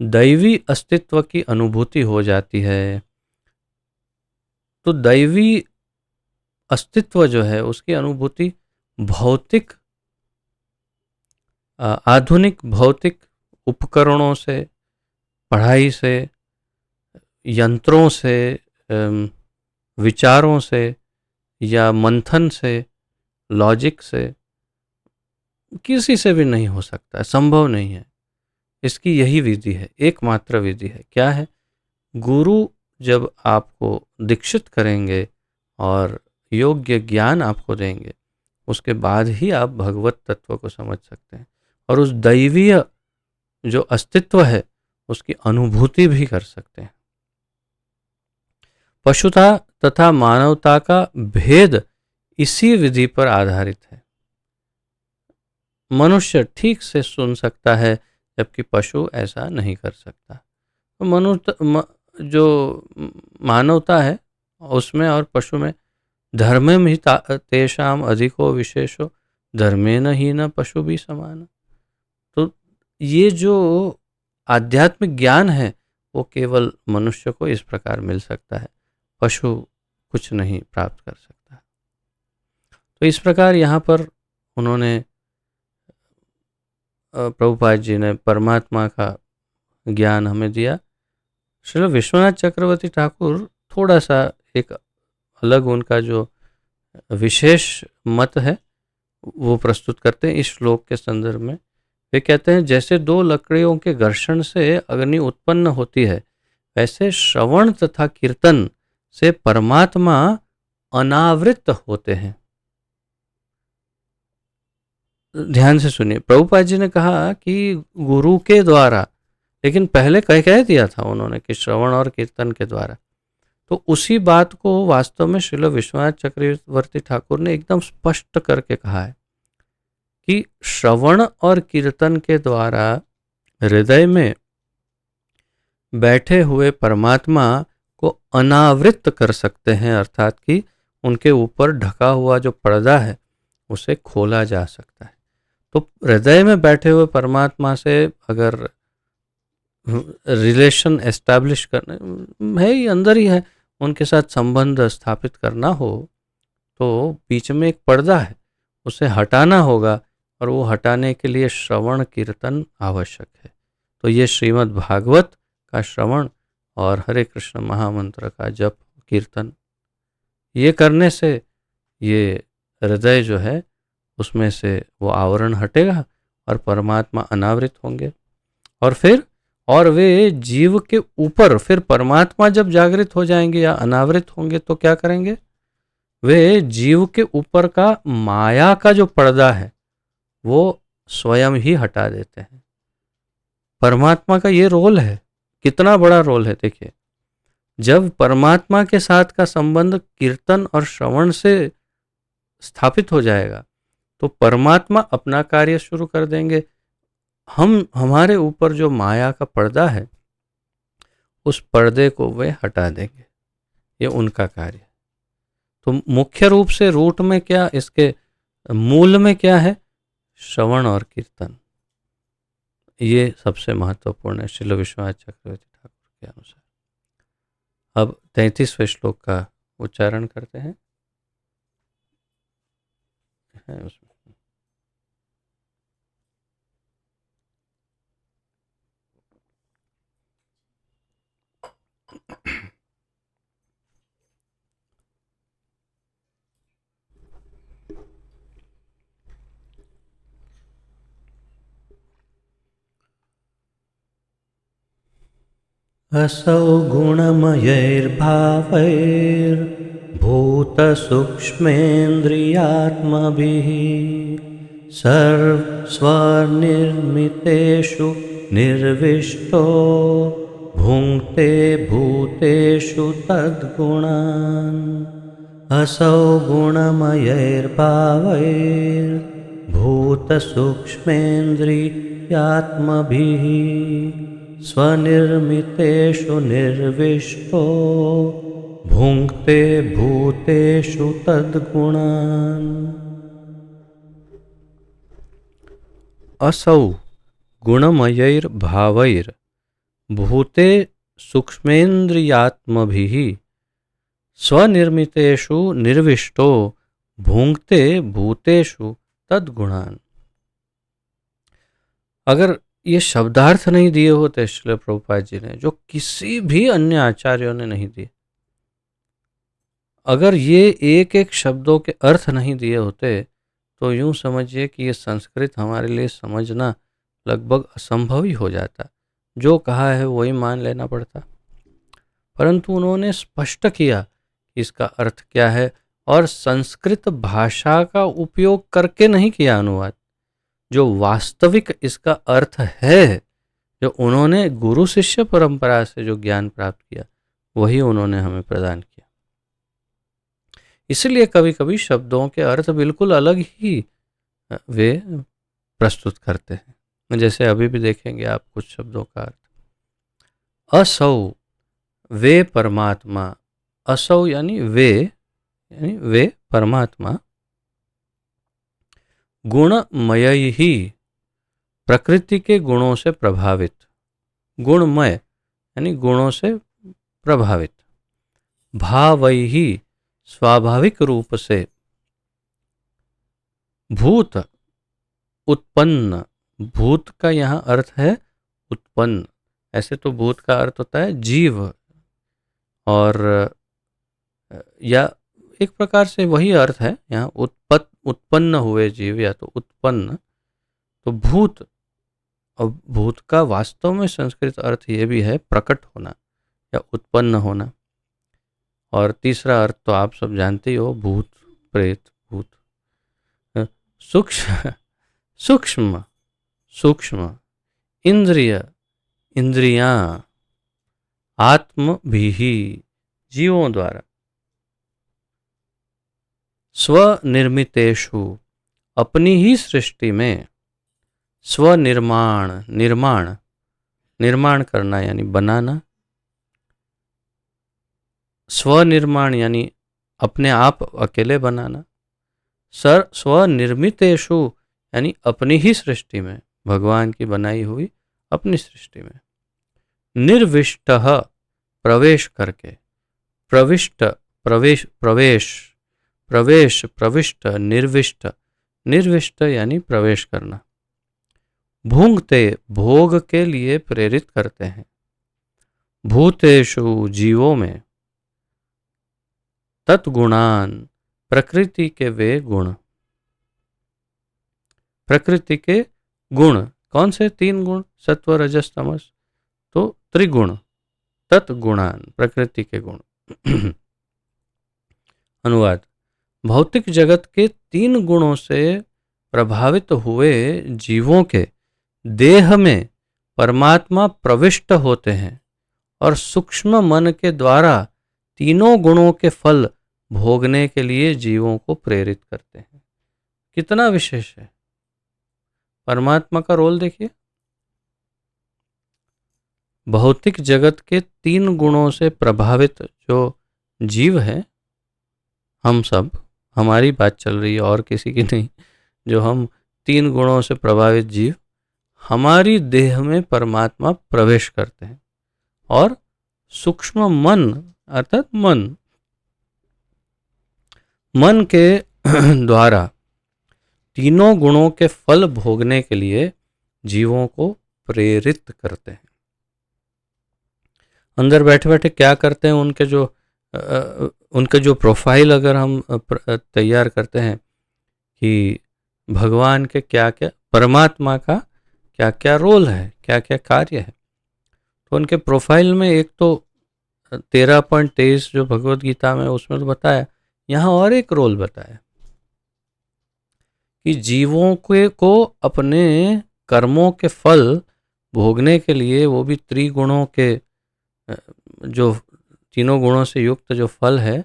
दैवी अस्तित्व की अनुभूति हो जाती है। तो दैवी अस्तित्व जो है उसकी अनुभूति भौतिक, आधुनिक भौतिक उपकरणों से, पढ़ाई से, यंत्रों से, विचारों से या मंथन से, लॉजिक से, किसी से भी नहीं हो सकता, संभव नहीं है। इसकी यही विधि है, एकमात्र विधि है। क्या है? गुरु जब आपको दीक्षित करेंगे और योग्य ज्ञान आपको देंगे, उसके बाद ही आप भगवत तत्व को समझ सकते हैं और उस दैवीय जो अस्तित्व है उसकी अनुभूति भी कर सकते हैं। पशुता तथा मानवता का भेद इसी विधि पर आधारित है। मनुष्य ठीक से सुन सकता है जबकि पशु ऐसा नहीं कर सकता। तो जो मानवता है उसमें और पशु में धर्में ही तेषाम अधिको विशेषो धर्मेन ही न पशु भी समान। तो ये जो आध्यात्मिक ज्ञान है वो केवल मनुष्य को इस प्रकार मिल सकता है, पशु कुछ नहीं प्राप्त कर सकता। तो इस प्रकार यहाँ पर उन्होंने, प्रभुपाद जी ने परमात्मा का ज्ञान हमें दिया। श्री विश्वनाथ चक्रवर्ती ठाकुर थोड़ा सा एक अलग उनका जो विशेष मत है वो प्रस्तुत करते हैं इस श्लोक के संदर्भ में। वे कहते हैं जैसे दो लकड़ियों के घर्षण से अग्नि उत्पन्न होती है, वैसे श्रवण तथा कीर्तन से परमात्मा अनावृत होते हैं। ध्यान से सुनिए, प्रभुपाद जी ने कहा कि गुरु के द्वारा, लेकिन पहले कह दिया था उन्होंने कि श्रवण और कीर्तन के द्वारा। तो उसी बात को वास्तव में श्रील विश्वनाथ चक्रवर्ती ठाकुर ने एकदम स्पष्ट करके कहा है कि श्रवण और कीर्तन के द्वारा हृदय में बैठे हुए परमात्मा को अनावृत कर सकते हैं, अर्थात कि उनके ऊपर ढका हुआ जो पर्दा है उसे खोला जा सकता है। तो हृदय में बैठे हुए परमात्मा से अगर रिलेशन एस्टैब्लिश करना है ही, अंदर ही है, उनके साथ संबंध स्थापित करना हो तो बीच में एक पर्दा है, उसे हटाना होगा, और वो हटाने के लिए श्रवण कीर्तन आवश्यक है। तो ये श्रीमद् भागवत का श्रवण और हरे कृष्ण महामंत्र का जप कीर्तन, ये करने से ये हृदय जो है उसमें से वो आवरण हटेगा और परमात्मा अनावृत होंगे। और वे जीव के ऊपर, फिर परमात्मा जब जागृत हो जाएंगे या अनावृत होंगे तो क्या करेंगे, वे जीव के ऊपर का माया का जो पर्दा है वो स्वयं ही हटा देते हैं। परमात्मा का ये रोल है, कितना बड़ा रोल है देखिए। जब परमात्मा के साथ का संबंध कीर्तन और श्रवण से स्थापित हो जाएगा तो परमात्मा अपना कार्य शुरू कर देंगे। हमारे ऊपर जो माया का पर्दा है उस पर्दे को वे हटा देंगे, ये उनका कार्य है। तो मुख्य रूप से रूट में क्या, इसके मूल में क्या है, श्रवण और कीर्तन, ये सबसे महत्वपूर्ण है श्रील विश्वनाथ चक्रवर्ती ठाकुर के अनुसार। अब 33वें श्लोक का उच्चारण करते हैं। उसमें असौ गुणमयैर्भावैर्भूतसूक्ष्मेन्द्रियात्मभिः स्वनिर्मितेषु निर्विष्टो भुङ्क्ते भूतेषु तद्गुणान्। असौ गुणमयैर्भावैर्भूतसूक्ष्मेन्द्रियात्मभिः स्वनिर्मितेषु निर्विष्टो भुङ्क्ते भूतेषु तद्गुणान्। असौ गुणमयैर्भावैर् भूते सूक्ष्मेन्द्रियात्मभिः स्वनिर्मितेषु निर्विष्टो भुङ्क्ते भूतेषु तद्गुणान्। अगर ये शब्दार्थ नहीं दिए होते श्रील प्रभुपाद जी ने, जो किसी भी अन्य आचार्यों ने नहीं दिए, अगर ये एक एक शब्दों के अर्थ नहीं दिए होते तो यूं समझिए कि ये संस्कृत हमारे लिए समझना लगभग असंभव ही हो जाता। जो कहा है वही मान लेना पड़ता। परंतु उन्होंने स्पष्ट किया कि इसका अर्थ क्या है, और संस्कृत भाषा का उपयोग करके नहीं किया अनुवाद, जो वास्तविक इसका अर्थ है, जो उन्होंने गुरु शिष्य परंपरा से जो ज्ञान प्राप्त किया वही उन्होंने हमें प्रदान किया। इसलिए कभी कभी शब्दों के अर्थ बिल्कुल अलग ही वे प्रस्तुत करते हैं। जैसे अभी भी देखेंगे आप कुछ शब्दों का अर्थ, असौ वे परमात्मा, असौ यानी वे परमात्मा, गुणमय ही प्रकृति के गुणों से प्रभावित, गुणमय यानी गुणों से प्रभावित, भावै ही स्वाभाविक रूप से, भूत उत्पन्न, भूत का यहाँ अर्थ है उत्पन्न। ऐसे तो भूत का अर्थ होता है जीव, और या एक प्रकार से वही अर्थ है यहाँ उत्पन्न हुए जीव या तो उत्पन्न। तो भूत, और भूत का वास्तव में संस्कृत अर्थ ये भी है प्रकट होना या उत्पन्न होना। और तीसरा अर्थ तो आप सब जानते ही हो, भूत प्रेत भूत। सूक्ष्म सूक्ष्म, इंद्रिय इंद्रियां, आत्म भी जीवों द्वारा, स्वनिर्मितेषु अपनी ही सृष्टि में, स्वनिर्माण निर्माण निर्माण करना यानी बनाना, स्वनिर्माण यानी अपने आप अकेले बनाना, स्वनिर्मितेषु यानी अपनी ही सृष्टि में, भगवान की बनाई हुई अपनी सृष्टि में, निर्विष्ट प्रवेश करके, प्रविष्ट प्रवेश प्रवेश प्रवेश प्रविष्ट निर्विष्ट, निर्विष्ट यानी प्रवेश करना, भुंगते भोग के लिए प्रेरित करते हैं, भूतेषु जीवों में, तत्गुणान प्रकृति के वे गुण, प्रकृति के गुण कौन से? 3 गुण, सत्व रजस तमस, तो त्रिगुण, तत्गुणान प्रकृति के गुण। अनुवाद, भौतिक जगत के 3 गुणों से प्रभावित हुए जीवों के देह में परमात्मा प्रविष्ट होते हैं और सूक्ष्म मन के द्वारा तीनों गुणों के फल भोगने के लिए जीवों को प्रेरित करते हैं। कितना विशेष है परमात्मा का रोल, देखिए। भौतिक जगत के 3 गुणों से प्रभावित जो जीव है, हम सब, हमारी बात चल रही है और किसी की नहीं, जो हम 3 गुणों से प्रभावित जीव, हमारी देह में परमात्मा प्रवेश करते हैं और सूक्ष्म मन अर्थात मन के द्वारा तीनों गुणों के फल भोगने के लिए जीवों को प्रेरित करते हैं। अंदर बैठे बैठे क्या करते हैं, उनके जो प्रोफाइल अगर हम तैयार करते हैं कि भगवान के क्या क्या, परमात्मा का क्या क्या रोल है, क्या क्या कार्य है, तो उनके प्रोफाइल में एक तो 13.23 जो भगवत गीता में, उसमें तो बताया, यहाँ और एक रोल बताया कि जीवों को अपने कर्मों के फल भोगने के लिए, वो भी त्रिगुणों के, जो तीनों गुणों से युक्त जो फल है,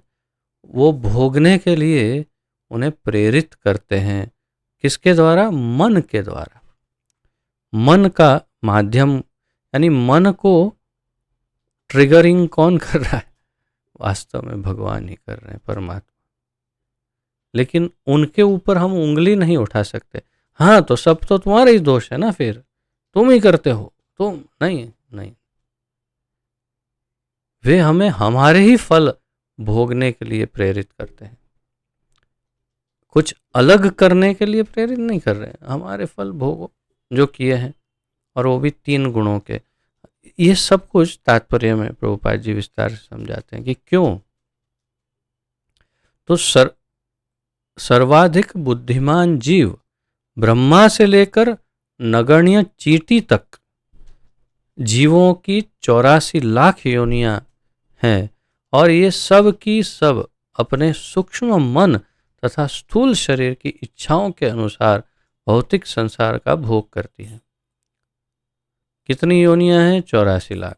वो भोगने के लिए उन्हें प्रेरित करते हैं। किसके द्वारा? मन के द्वारा। मन का माध्यम यानी मन को ट्रिगरिंग कौन कर रहा है? वास्तव में भगवान ही कर रहे हैं, परमात्मा। लेकिन उनके ऊपर हम उंगली नहीं उठा सकते। हाँ, तो सब तो तुम्हारा ही दोष है ना, फिर तुम ही करते हो, तुम नहीं। वे हमें हमारे ही फल भोगने के लिए प्रेरित करते हैं, कुछ अलग करने के लिए प्रेरित नहीं कर रहे हैं। हमारे फल भोगो जो किए हैं, और वो भी 3 गुणों के। ये सब कुछ तात्पर्य में प्रभुपाद जी विस्तार से समझाते हैं कि क्यों। तो सर्वाधिक बुद्धिमान जीव ब्रह्मा से लेकर नगण्य चींटी तक जीवों की 84 लाख योनियां हैं, और ये सब की सब अपने सूक्ष्म मन तथा स्थूल शरीर की इच्छाओं के अनुसार भौतिक संसार का भोग करती हैं। कितनी योनियां हैं? 84 लाख।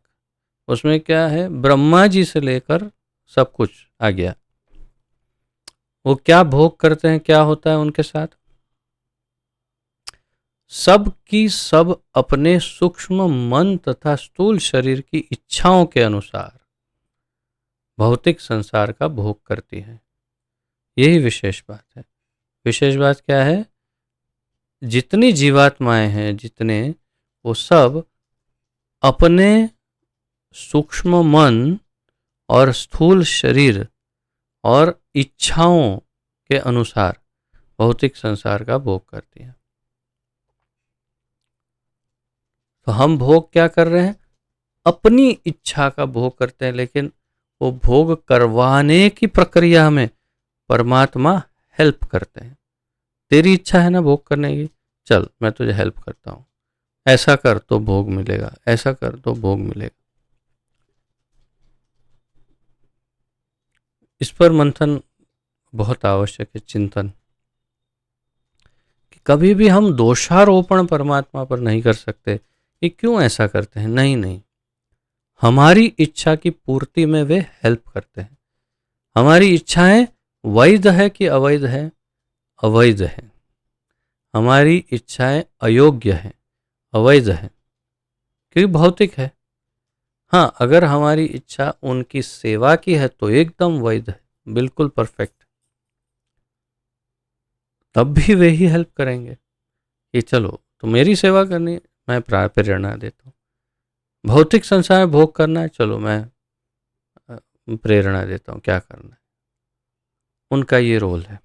उसमें क्या है? ब्रह्मा जी से लेकर सब कुछ आ गया। वो क्या भोग करते हैं, क्या होता है उनके साथ? सब की सब अपने सूक्ष्म मन तथा स्थूल शरीर की इच्छाओं के अनुसार भौतिक संसार का भोग करती है। यही विशेष बात है। विशेष बात क्या है? जितनी जीवात्माएं हैं, जितने, वो सब अपने सूक्ष्म मन और स्थूल शरीर और इच्छाओं के अनुसार भौतिक संसार का भोग करती हैं। तो हम भोग क्या कर रहे हैं? अपनी इच्छा का भोग करते हैं, लेकिन वो भोग करवाने की प्रक्रिया में परमात्मा हेल्प करते हैं। तेरी इच्छा है ना भोग करने की, चल मैं तुझे हेल्प करता हूँ, ऐसा कर तो भोग मिलेगा, ऐसा कर तो भोग मिलेगा। इस पर मंथन बहुत आवश्यक है, चिंतन, कि कभी भी हम दोषारोपण परमात्मा पर नहीं कर सकते कि क्यों ऐसा करते हैं। नहीं नहीं, हमारी इच्छा की पूर्ति में वे हेल्प करते हैं। हमारी इच्छाएं वैध है कि अवैध है? अवैध है। हमारी इच्छाएं अयोग्य है, अवैध है, क्योंकि भौतिक है। हाँ, अगर हमारी इच्छा उनकी सेवा की है तो एकदम वैध है, बिल्कुल परफेक्ट। तब भी वे ही हेल्प करेंगे कि चलो तो मेरी सेवा करनी है, मैं प्रेरणा देता हूँ। भौतिक संसार में भोग करना है, चलो मैं प्रेरणा देता हूँ क्या करना है। उनका ये रोल है।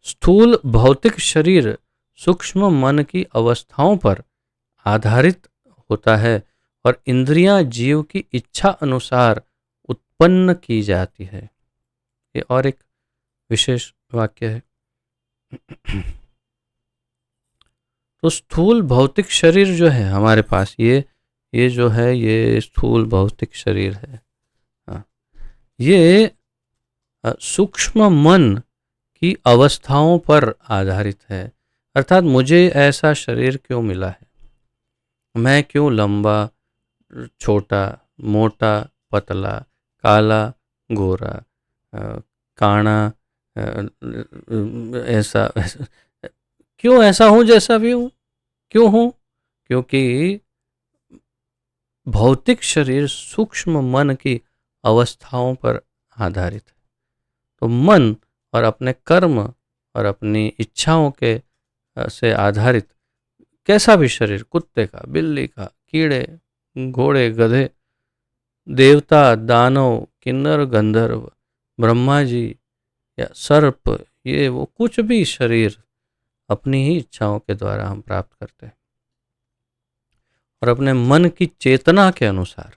स्थूल भौतिक शरीर सूक्ष्म मन की अवस्थाओं पर आधारित होता है और इंद्रियां जीव की इच्छा अनुसार उत्पन्न की जाती है। ये और एक विशेष वाक्य है। तो स्थूल भौतिक शरीर जो है हमारे पास, ये जो है ये स्थूल भौतिक शरीर है। हाँ, ये सूक्ष्म मन की अवस्थाओं पर आधारित है। अर्थात मुझे ऐसा शरीर क्यों मिला है, मैं क्यों लंबा, छोटा, मोटा, पतला, काला, गोरा, काना, ऐसा क्यों ऐसा हूँ जैसा भी हूँ? क्यों हूँ? क्योंकि भौतिक शरीर सूक्ष्म मन की अवस्थाओं पर आधारित है। तो मन और अपने कर्म और अपनी इच्छाओं के से आधारित कैसा भी शरीर, कुत्ते का, बिल्ली का, कीड़े, घोड़े, गधे, देवता, दानव, किन्नर, गंधर्व, ब्रह्मा जी या सर्प, ये वो कुछ भी शरीर अपनी ही इच्छाओं के द्वारा हम प्राप्त करते हैं और अपने मन की चेतना के अनुसार।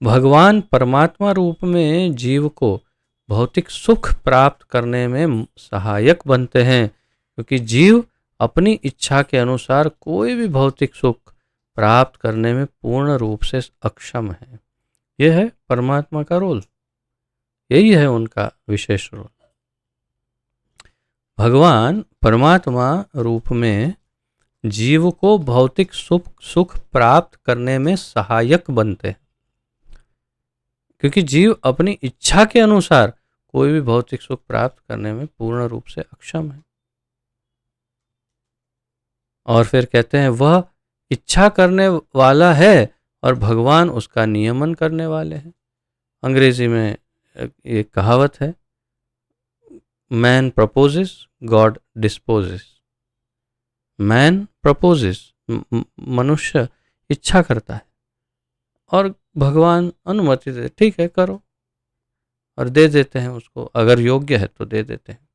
भगवान परमात्मा रूप में जीव को भौतिक सुख प्राप्त करने में सहायक बनते हैं, क्योंकि जीव अपनी इच्छा के अनुसार कोई भी भौतिक सुख प्राप्त करने में पूर्ण रूप से अक्षम है। यह है परमात्मा का रोल, यही है उनका विशेष रोल। भगवान परमात्मा रूप में जीव को भौतिक सुख प्राप्त करने में सहायक बनते हैं, क्योंकि जीव अपनी इच्छा के अनुसार कोई भी भौतिक सुख प्राप्त करने में पूर्ण रूप से अक्षम है। और फिर कहते हैं वह इच्छा करने वाला है और भगवान उसका नियमन करने वाले हैं। अंग्रेजी में एक कहावत है, man proposes, God disposes. Man proposes, मनुष्य इच्छा करता है और भगवान अनुमति देते, ठीक है करो, और दे देते हैं उसको, अगर योग्य है तो दे देते हैं।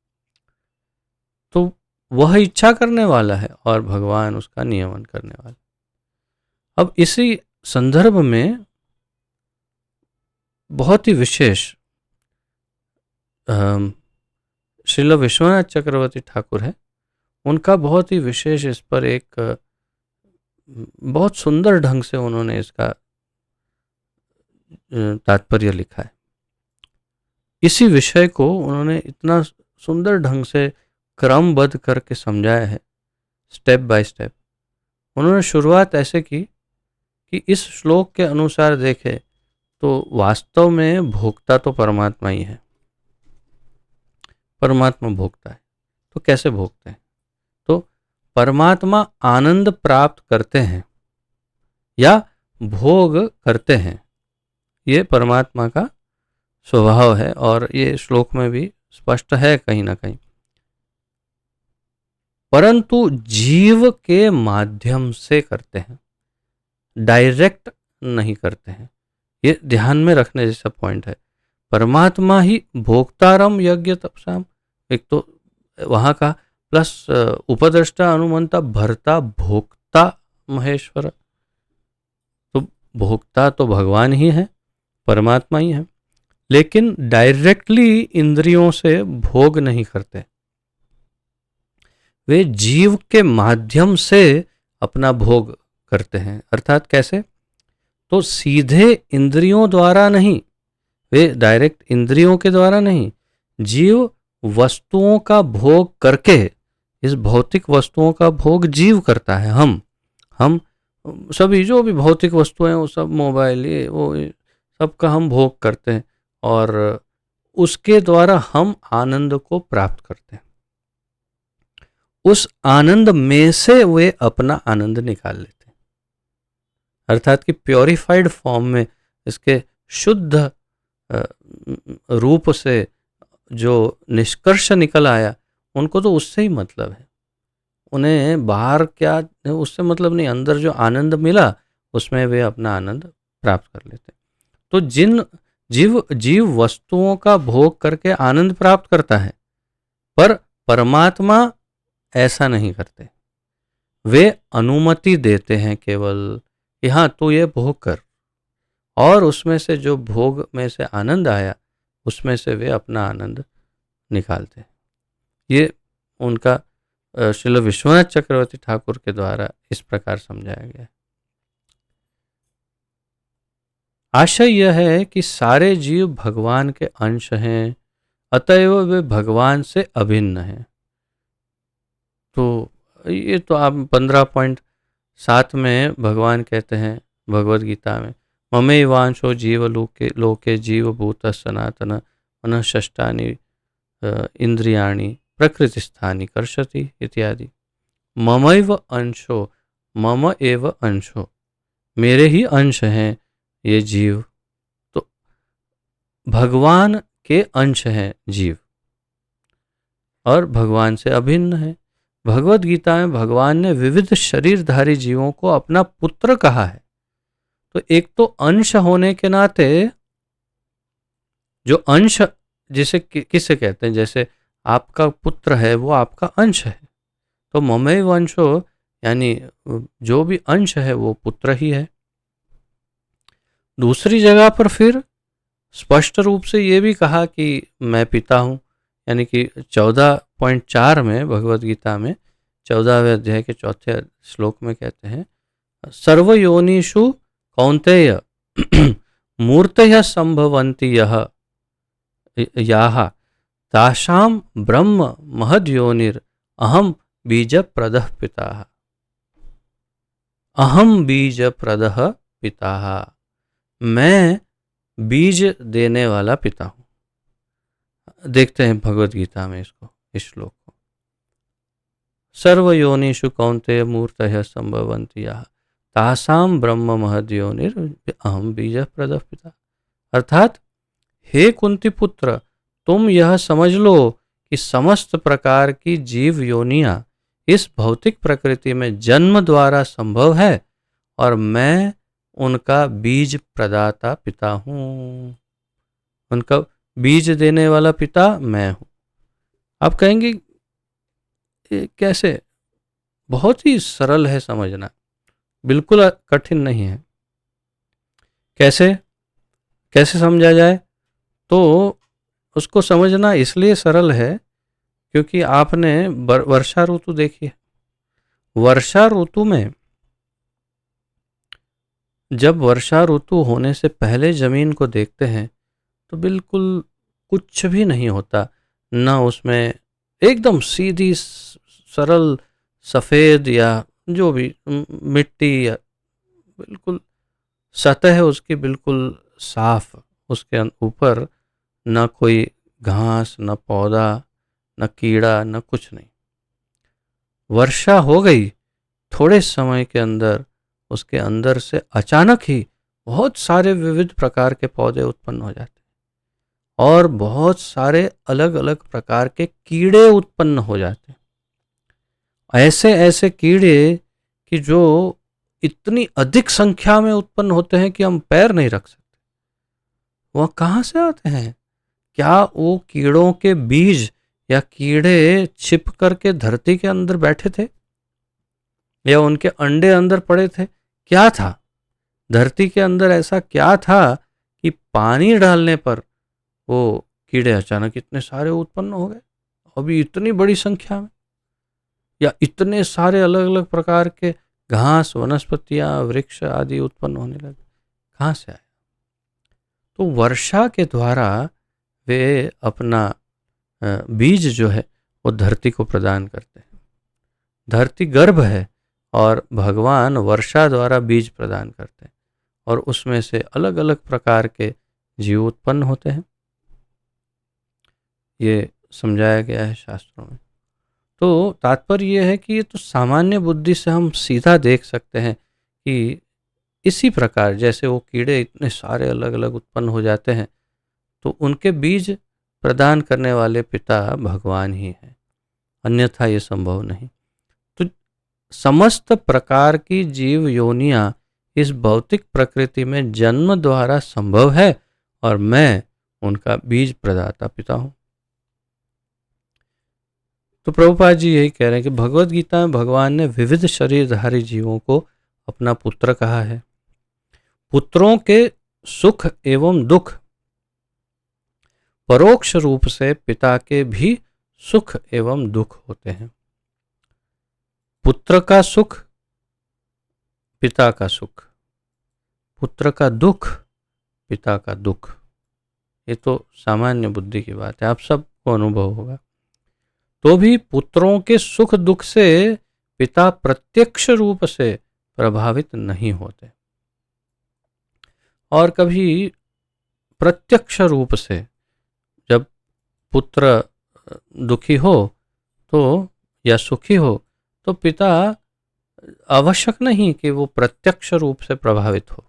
तो वह इच्छा करने वाला है और भगवान उसका नियमन करने वाला। अब इसी संदर्भ में बहुत ही विशेष श्रील विश्वनाथ चक्रवर्ती ठाकुर है, उनका बहुत ही विशेष इस पर एक बहुत सुंदर ढंग से उन्होंने इसका तात्पर्य लिखा है। इसी विषय को उन्होंने इतना सुंदर ढंग से क्रमबद्ध करके समझाया है, स्टेप बाय स्टेप। उन्होंने शुरुआत ऐसे की कि इस श्लोक के अनुसार देखें तो वास्तव में भोक्ता तो परमात्मा ही है। परमात्मा भोगता है, तो कैसे भोगते हैं? तो परमात्मा आनंद प्राप्त करते हैं या भोग करते हैं, ये परमात्मा का स्वभाव है और ये श्लोक में भी स्पष्ट है कहीं ना कहीं। परंतु जीव के माध्यम से करते हैं, डायरेक्ट नहीं करते हैं। ये ध्यान में रखने जैसा पॉइंट है। परमात्मा ही भोक्तारम यज्ञ तपसाम, एक तो वहाँ का प्लस उपद्रष्टा अनुमंता भर्ता भोक्ता महेश्वर। तो भोक्ता तो भगवान ही है, परमात्मा ही है, लेकिन डायरेक्टली इंद्रियों से भोग नहीं करते, वे जीव के माध्यम से अपना भोग करते हैं। अर्थात कैसे? तो सीधे इंद्रियों द्वारा नहीं, वे डायरेक्ट इंद्रियों के द्वारा नहीं, जीव वस्तुओं का भोग करके इस भौतिक वस्तुओं का भोग जीव करता है। हम सभी जो भी भौतिक वस्तुएं वो सब मोबाइल ये सबका हम भोग करते हैं और उसके द्वारा हम आनंद को प्राप्त करते हैं। उस आनंद में से वे अपना आनंद निकाल लेते हैं, अर्थात कि प्योरीफाइड फॉर्म में इसके शुद्ध रूप से जो निष्कर्ष निकल आया, उनको तो उससे ही मतलब है। उन्हें बाहर क्या उससे मतलब नहीं, अंदर जो आनंद मिला उसमें वे अपना आनंद प्राप्त कर लेते हैं। तो जिन जीव वस्तुओं का भोग करके आनंद प्राप्त करता है, पर परमात्मा ऐसा नहीं करते। वे अनुमति देते हैं केवल कि हाँ तू ये भोग कर, और उसमें से जो भोग में से आनंद आया उसमें से वे अपना आनंद निकालते हैं। ये उनका श्रील विश्वनाथ चक्रवर्ती ठाकुर के द्वारा इस प्रकार समझाया गया है। आशय यह है कि सारे जीव भगवान के अंश हैं, अतएव वे भगवान से अभिन्न हैं। तो ये तो आप 15.7 में भगवान कहते हैं भगवद गीता में, ममेवांशो जीव लोके लोके जीवभूत सनातन मन षष्ठानि इंद्रियाणि प्रकृतिस्थानि कर्षति इत्यादि। ममैव अंशो, मम एव अंशो, मेरे ही अंश हैं ये जीव। तो भगवान के अंश हैं जीव और भगवान से अभिन्न है। भगवद गीता में भगवान ने विविध शरीरधारी जीवों को अपना पुत्र कहा है। तो एक तो अंश होने के नाते, जो अंश जिसे किसे कहते हैं, जैसे आपका पुत्र है वो आपका अंश है, तो ममैव अंशो यानी जो भी अंश है वो पुत्र ही है। दूसरी जगह पर फिर स्पष्ट रूप से ये भी कहा कि मैं पिता हूँ, यानी कि 14.4 में भगवद गीता में 14वें अध्याय के 4थे श्लोक में कहते हैं, सर्वयोनिषु कौन्तेय मूर्तयः संभवन्ति याः तासां ब्रह्म महद्योनिर अहम बीजप्रदः पिता। अहम बीजप्रदः पिता, मैं बीज देने वाला पिता हूं। देखते हैं भगवद गीता में इसको, इस श्लोक को, सर्वयोनिषु कौन्तेय मूर्तयः संभवन्ति याः तासां ब्रह्म महद्योनिर अहम बीजप्रदः पिता। अर्थात हे कुंती पुत्र, तुम यह समझ लो कि समस्त प्रकार की जीव योनियां इस भौतिक प्रकृति में जन्म द्वारा संभव है और मैं उनका बीज प्रदाता पिता हूं। उनका बीज देने वाला पिता मैं हूं। आप कहेंगे कैसे? बहुत ही सरल है समझना, बिल्कुल कठिन नहीं है। कैसे कैसे समझा जाए? तो उसको समझना इसलिए सरल है क्योंकि आपने वर्षा ऋतु देखी है। वर्षा ऋतु में जब वर्षा ऋतु होने से पहले जमीन को देखते हैं तो बिल्कुल कुछ भी नहीं होता, ना उसमें एकदम सीधी सरल सफ़ेद या जो भी मिट्टी या बिल्कुल सतह है उसकी बिल्कुल साफ, उसके ऊपर न कोई घास, न पौधा, न कीड़ा, न कुछ नहीं। वर्षा हो गई, थोड़े समय के अंदर उसके अंदर से अचानक ही बहुत सारे विविध प्रकार के पौधे उत्पन्न हो जाते हैं और बहुत सारे अलग अलग प्रकार के कीड़े उत्पन्न हो जाते हैं। ऐसे ऐसे कीड़े कि जो इतनी अधिक संख्या में उत्पन्न होते हैं कि हम पैर नहीं रख सकते। वह कहाँ से आते हैं? क्या वो कीड़ों के बीज या कीड़े छिप करके धरती के अंदर बैठे थे या उनके अंडे अंदर पड़े थे? क्या था धरती के अंदर? ऐसा क्या था कि पानी डालने पर वो कीड़े अचानक इतने सारे उत्पन्न हो गए, अभी इतनी बड़ी संख्या में, या इतने सारे अलग अलग प्रकार के घास, वनस्पतियां, वृक्ष आदि उत्पन्न होने लगे? कहाँ से आए? तो वर्षा के द्वारा वे अपना बीज जो है वो धरती को प्रदान करते हैं। धरती गर्भ है और भगवान वर्षा द्वारा बीज प्रदान करते हैं और उसमें से अलग अलग प्रकार के जीव उत्पन्न होते हैं। ये समझाया गया है शास्त्रों में। तो तात्पर्य यह है कि ये तो सामान्य बुद्धि से हम सीधा देख सकते हैं कि इसी प्रकार जैसे वो कीड़े इतने सारे अलग अलग उत्पन्न हो जाते हैं, तो उनके बीज प्रदान करने वाले पिता भगवान ही हैं, अन्यथा ये संभव नहीं। तो समस्त प्रकार की जीव योनियां इस भौतिक प्रकृति में जन्म द्वारा संभव है और मैं उनका बीज प्रदाता पिता हूं। तो प्रभुपाद जी यही कह रहे हैं कि भगवत गीता में भगवान ने विविध शरीरधारी जीवों को अपना पुत्र कहा है। पुत्रों के सुख एवं दुख परोक्ष रूप से पिता के भी सुख एवं दुख होते हैं। पुत्र का सुख पिता का सुख, पुत्र का दुख पिता का दुख। ये तो सामान्य बुद्धि की बात है, आप सबको अनुभव होगा। तो भी पुत्रों के सुख दुख से पिता प्रत्यक्ष रूप से प्रभावित नहीं होते और कभी प्रत्यक्ष रूप से जब पुत्र दुखी हो तो या सुखी हो तो पिता आवश्यक नहीं कि वो प्रत्यक्ष रूप से प्रभावित हो,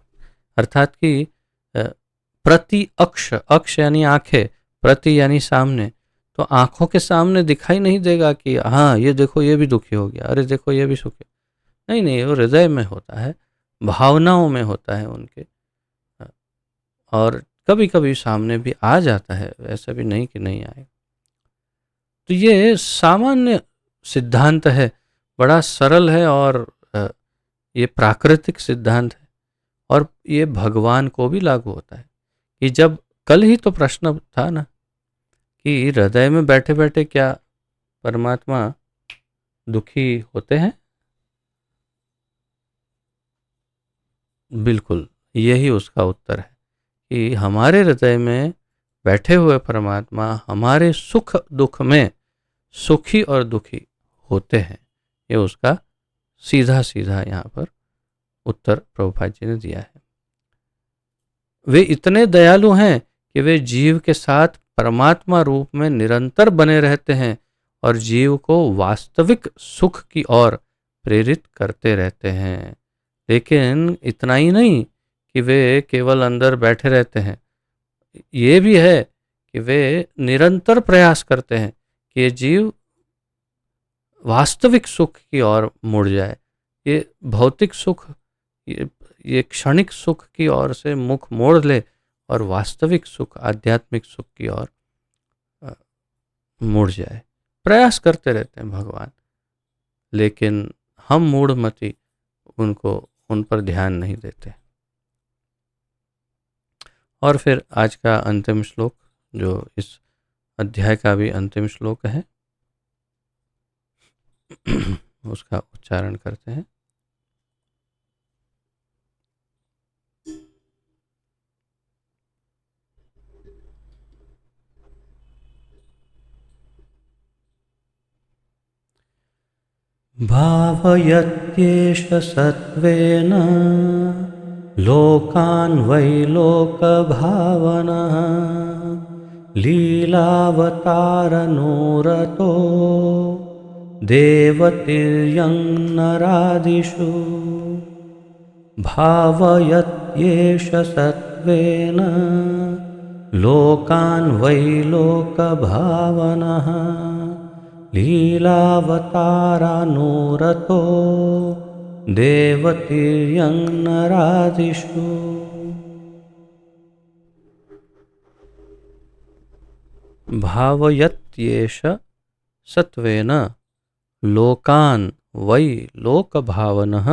अर्थात कि प्रति अक्ष, अक्ष यानी आंखें, प्रति यानी सामने, तो आंखों के सामने दिखाई नहीं देगा कि हाँ ये देखो ये भी दुखी हो गया, अरे देखो ये भी सुखी। नहीं नहीं, वो हृदय में होता है, भावनाओं में होता है उनके, और कभी कभी सामने भी आ जाता है, ऐसा भी नहीं कि नहीं आएगा। तो ये सामान्य सिद्धांत है, बड़ा सरल है और ये प्राकृतिक सिद्धांत है और ये भगवान को भी लागू होता है कि जब कल ही तो प्रश्न था ना कि हृदय में बैठे बैठे क्या परमात्मा दुखी होते हैं? बिल्कुल, यही उसका उत्तर है कि हमारे हृदय में बैठे हुए परमात्मा हमारे सुख दुख में सुखी और दुखी होते हैं। ये उसका सीधा सीधा यहाँ पर उत्तर प्रभुपाद जी ने दिया है। वे इतने दयालु हैं कि वे जीव के साथ परमात्मा रूप में निरंतर बने रहते हैं और जीव को वास्तविक सुख की ओर प्रेरित करते रहते हैं। लेकिन इतना ही नहीं कि वे केवल अंदर बैठे रहते हैं, ये भी है कि वे निरंतर प्रयास करते हैं कि ये जीव वास्तविक सुख की ओर मुड़ जाए, ये भौतिक सुख, ये क्षणिक सुख की ओर से मुख मोड़ ले और वास्तविक सुख, आध्यात्मिक सुख की ओर मुड़ जाए। प्रयास करते रहते हैं भगवान, लेकिन हम मूढ़मती उन पर ध्यान नहीं देते। और फिर आज का अंतिम श्लोक, जो इस अध्याय का भी अंतिम श्लोक है, उसका उच्चारण करते हैं। भावयत्येष सत्त्वेन लोकान् वै लोकभावनः लीलावतारनोरतो देवतिर्यं नरादिषु। भावयत्येष सत्त्वेन लोकान् वै लोकभावनः लीलावतारानोरतो देवतिर्यं नरादिषु। भावयत्येष सत्त्वेन लोकान् वै लोकभावनः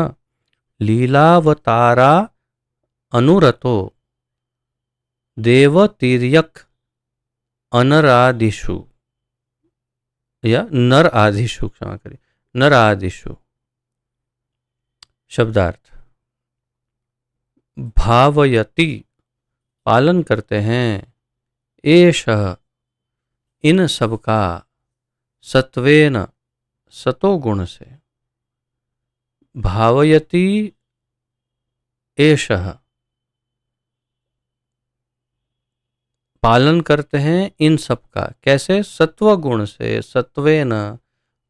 लीलावतारा अनुरतो देवतिर्यक अनरादिषु, या नर आदिषु, क्षमा करिए, नर आदिषु। शब्दार्थ: भावयति पालन करते हैं, एष इन सब का, सत्वेन सतो गुण से, भावयति एषः, पालन करते हैं इन सब का। कैसे? सत्व गुण से, सत्वेन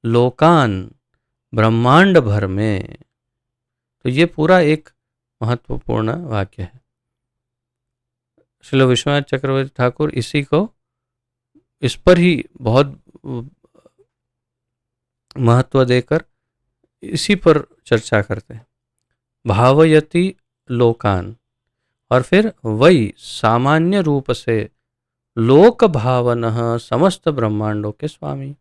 लोकान, ब्रह्मांड भर में। तो ये पूरा एक महत्वपूर्ण वाक्य है। श्रील विश्वनाथ चक्रवर्ती ठाकुर इसी को, इस पर ही बहुत महत्व देकर इसी पर चर्चा करते हैं। भावयति लोकान, और फिर वही सामान्य रूप से लोक भावनः, समस्त ब्रह्मांडों के स्वामी।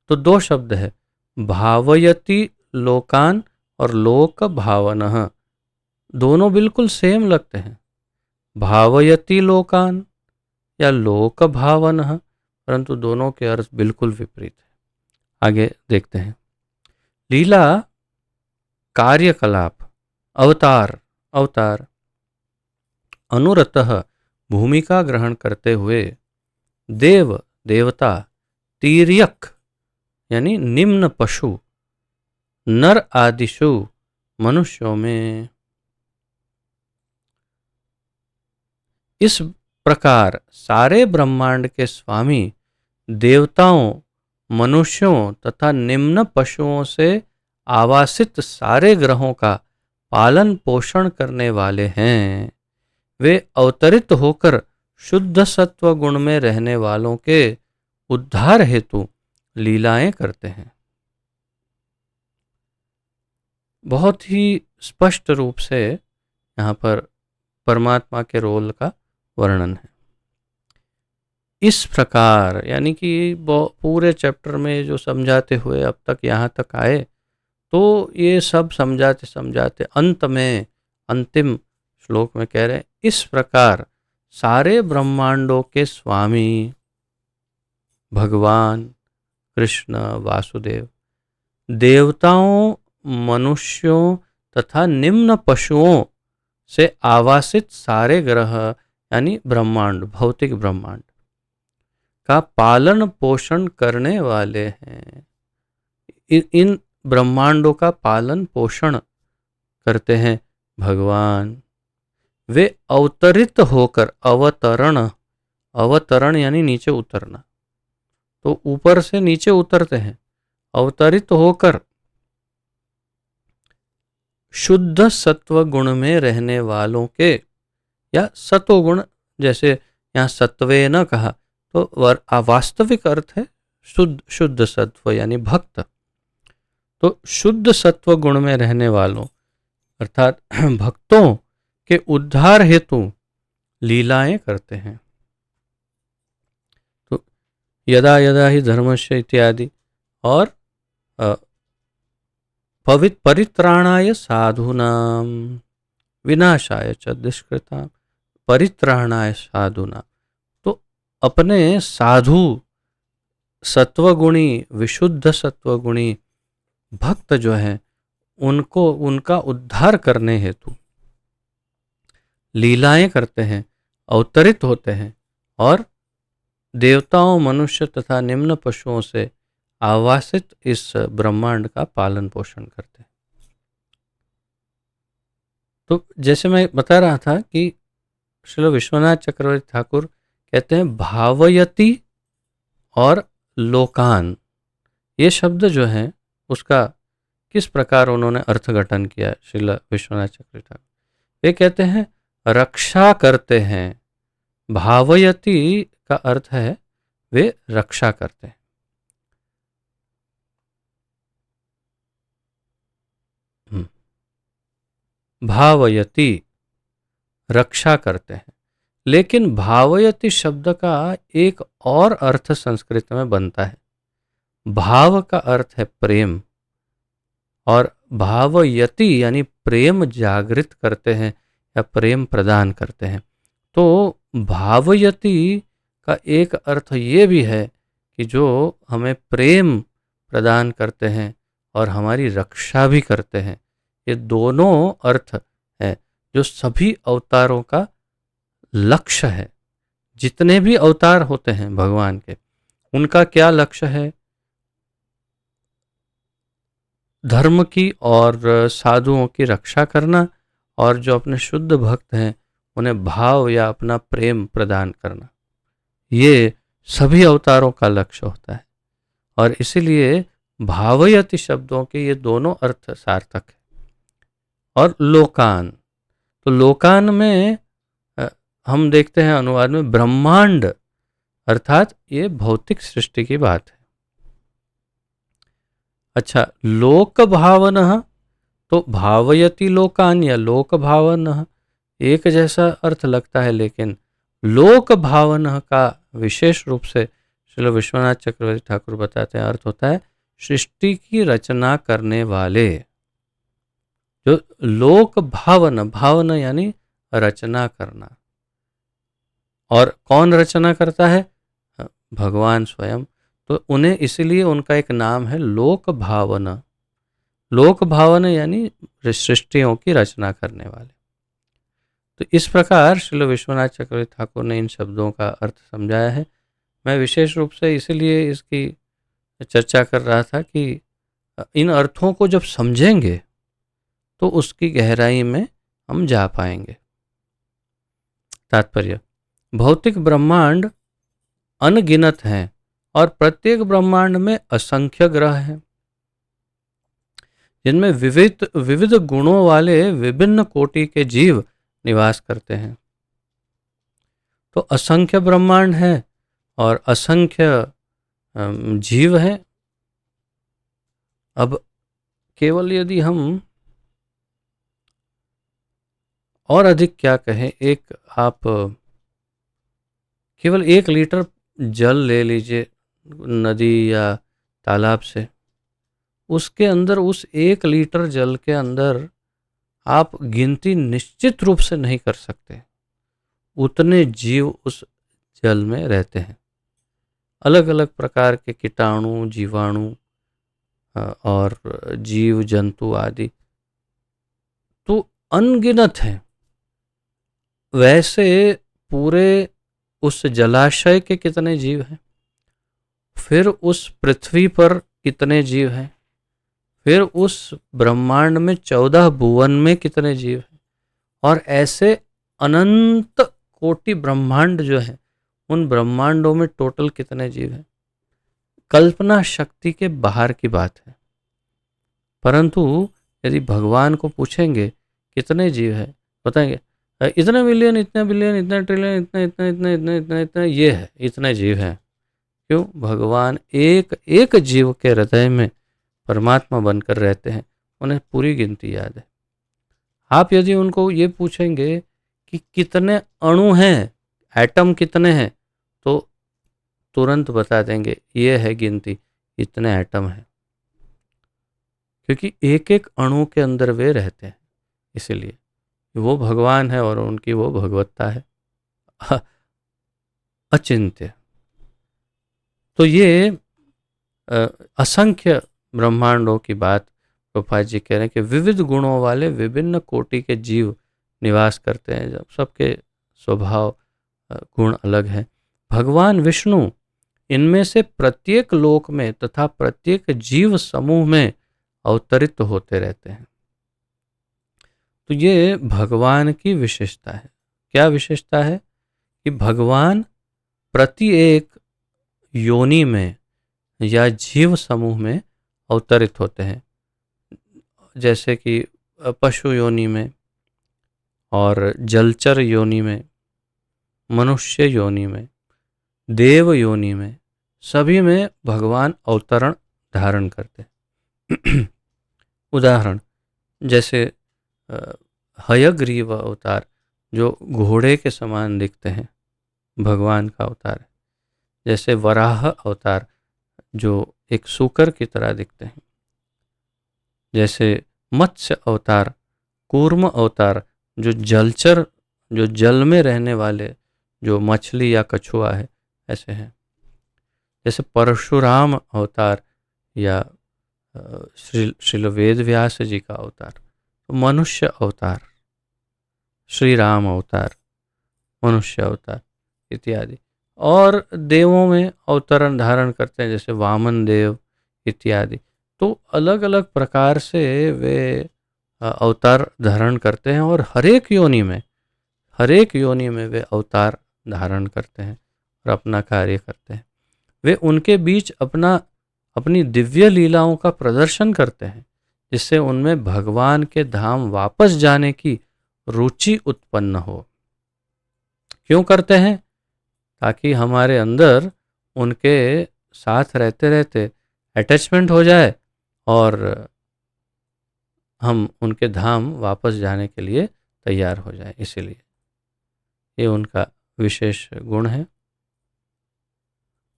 तो दो शब्द है, भावयति लोकान और लोक भावनः, दोनों बिल्कुल सेम लगते हैं। भावयति लोकान या लोक भावनः, परंतु दोनों के अर्थ बिल्कुल विपरीत है। आगे देखते हैं। लीला, कार्यकलाप, अवतार, अवतार, अनुरतः, भूमिका ग्रहण करते हुए, देव, देवता, तिर्यक यानी निम्न पशु, नर आदिशु, मनुष्यों में। इस प्रकार सारे ब्रह्मांड के स्वामी देवताओं, मनुष्यों तथा निम्न पशुओं से आवासित सारे ग्रहों का पालन पोषण करने वाले हैं। वे अवतरित होकर शुद्ध सत्व गुण में रहने वालों के उद्धार हेतु लीलाएं करते हैं। बहुत ही स्पष्ट रूप से यहाँ पर परमात्मा के रोल का वर्णन है। इस प्रकार, यानी कि पूरे चैप्टर में जो समझाते हुए अब तक यहाँ तक आए, तो ये सब समझाते समझाते अंत में, अंतिम श्लोक में कह रहे हैं, इस प्रकार सारे ब्रह्मांडों के स्वामी भगवान कृष्ण वासुदेव, देवताओं, मनुष्यों तथा निम्न पशुओं से आवासित सारे ग्रह यानी ब्रह्मांड, भौतिक ब्रह्मांड का पालन पोषण करने वाले हैं। इन ब्रह्मांडों का पालन पोषण करते हैं भगवान। वे अवतरित होकर, अवतरण, अवतरण यानी नीचे उतरना, तो ऊपर से नीचे उतरते हैं। अवतरित होकर शुद्ध सत्व गुण में रहने वालों के, या सत्वगुण, जैसे यहाँ सत्वे न कहा तो वास्तविक अर्थ है शुद्ध सत्व यानी भक्त। तो शुद्ध सत्व गुण में रहने वालों अर्थात भक्तों के उद्धार हेतु लीलाएं करते हैं। तो यदा यदा ही धर्मस्य इत्यादि, और परित्राणाय साधूनां विनाशाय च दुष्कृतां, परित्राणाय साधूनां, तो अपने साधु सत्वगुणी, विशुद्ध सत्वगुणी भक्त जो हैं, उनको, उनका उद्धार करने हेतु लीलाएं करते हैं, अवतरित होते हैं, और देवताओं, मनुष्य तथा निम्न पशुओं से आवासित इस ब्रह्मांड का पालन पोषण करते हैं। तो जैसे मैं बता रहा था कि श्रील विश्वनाथ चक्रवर्ती ठाकुर कहते हैं भावयति और लोकान, ये शब्द जो हैं उसका किस प्रकार उन्होंने अर्थघटन किया श्रील विश्वनाथ चक्रवर्ती ठाकुर। वे कहते हैं रक्षा करते हैं। भावयति का अर्थ है वे रक्षा करते हैं। भावयति रक्षा करते हैं, लेकिन भावयति शब्द का एक और अर्थ संस्कृत में बनता है। भाव का अर्थ है प्रेम, और भावयति यानी प्रेम जागृत करते हैं या प्रेम प्रदान करते हैं। तो भावयति का एक अर्थ ये भी है कि जो हमें प्रेम प्रदान करते हैं और हमारी रक्षा भी करते हैं। ये दोनों अर्थ हैं जो सभी अवतारों का लक्ष्य है। जितने भी अवतार होते हैं भगवान के, उनका क्या लक्ष्य है? धर्म की और साधुओं की रक्षा करना, और जो अपने शुद्ध भक्त हैं उन्हें भाव या अपना प्रेम प्रदान करना, ये सभी अवतारों का लक्ष्य होता है। और इसीलिए भावयति शब्दों के ये दोनों अर्थ सार्थक है। और लोकान, तो लोकान में हम देखते हैं अनुवाद में ब्रह्मांड, अर्थात ये भौतिक सृष्टि की बात है। अच्छा, लोक भावन, तो भावयति लोकान या लोक भावन एक जैसा अर्थ लगता है, लेकिन लोक भावन का विशेष रूप से श्रील विश्वनाथ चक्रवर्ती ठाकुर बताते हैं अर्थ होता है सृष्टि की रचना करने वाले। जो लोक भावन, भावन यानी रचना करना, और कौन रचना करता है? भगवान स्वयं। तो उन्हें इसलिए उनका एक नाम है लोक भावन। लोक भावन यानी सृष्टियों की रचना करने वाले। तो इस प्रकार श्रील विश्वनाथ चक्रवर्ती ठाकुर ने इन शब्दों का अर्थ समझाया है। मैं विशेष रूप से इसलिए इसकी चर्चा कर रहा था कि इन अर्थों को जब समझेंगे तो उसकी गहराई में हम जा पाएंगे। तात्पर्य, भौतिक ब्रह्मांड अनगिनत हैं और प्रत्येक ब्रह्मांड में असंख्य ग्रह हैं जिनमें विविध विविध गुणों वाले विभिन्न कोटि के जीव निवास करते हैं। तो असंख्य ब्रह्मांड है और असंख्य जीव हैं। अब केवल यदि हम और अधिक क्या कहें, एक आप केवल 1 लीटर जल ले लीजिए नदी या तालाब से, उसके अंदर उस 1 लीटर जल के अंदर आप गिनती निश्चित रूप से नहीं कर सकते, उतने जीव उस जल में रहते हैं। अलग अलग प्रकार के कीटाणु, जीवाणु और जीव जंतु आदि तो अनगिनत हैं। वैसे पूरे उस जलाशय के कितने जीव हैं, फिर उस पृथ्वी पर कितने जीव हैं, फिर उस ब्रह्मांड में 14 भुवन में कितने जीव हैं, और ऐसे अनंत कोटि ब्रह्मांड जो है उन ब्रह्मांडों में टोटल कितने जीव हैं, कल्पना शक्ति के बाहर की बात है। परंतु यदि भगवान को पूछेंगे कितने जीव हैं, बताएंगे इतने मिलियन, इतने बिलियन, इतने ट्रिलियन, इतने इतने इतने इतने इतने इतने ये है, इतने जीव हैं। क्यों? भगवान एक एक जीव के हृदय में परमात्मा बनकर रहते हैं, उन्हें पूरी गिनती याद है। आप यदि उनको ये पूछेंगे कि कितने अणु हैं, एटम कितने हैं, तो तुरंत बता देंगे ये है गिनती, इतने एटम हैं, क्योंकि एक एक अणु के अंदर वे रहते हैं। इसीलिए वो भगवान है और उनकी वो भगवत्ता है अचिंत्य। तो ये असंख्य ब्रह्मांडों की बात प्रभुपाद जी कह रहे हैं कि विविध गुणों वाले विभिन्न कोटि के जीव निवास करते हैं, जब सबके स्वभाव गुण अलग हैं। भगवान विष्णु इनमें से प्रत्येक लोक में तथा प्रत्येक जीव समूह में अवतरित होते रहते हैं। तो ये भगवान की विशेषता है। क्या विशेषता है? कि भगवान प्रति एक योनि में या जीव समूह में अवतरित होते हैं, जैसे कि पशु योनि में और जलचर योनि में, मनुष्य योनि में, देव योनि में, सभी में भगवान अवतरण धारण करते हैं। उदाहरण जैसे हयग्रीव अवतार जो घोड़े के समान दिखते हैं, भगवान का अवतार है। जैसे वराह अवतार जो एक सूकर की तरह दिखते हैं। जैसे मत्स्य अवतार, कूर्म अवतार जो जलचर, जो जल में रहने वाले जो मछली या कछुआ है, ऐसे हैं। जैसे परशुराम अवतार या श्री वेद व्यास जी का अवतार, तो मनुष्य अवतार, श्री राम अवतार, मनुष्य अवतार इत्यादि। और देवों में अवतरण धारण करते हैं, जैसे वामन देव इत्यादि। तो अलग अलग प्रकार से वे अवतार धारण करते हैं और हर एक योनि में वे अवतार धारण करते हैं और अपना कार्य करते हैं। वे उनके बीच अपनी दिव्य लीलाओं का प्रदर्शन करते हैं, जिससे उनमें भगवान के धाम वापस जाने की रुचि उत्पन्न हो। क्यों करते हैं? ताकि हमारे अंदर उनके साथ रहते रहते अटैचमेंट हो जाए और हम उनके धाम वापस जाने के लिए तैयार हो जाए। इसीलिए ये उनका विशेष गुण है।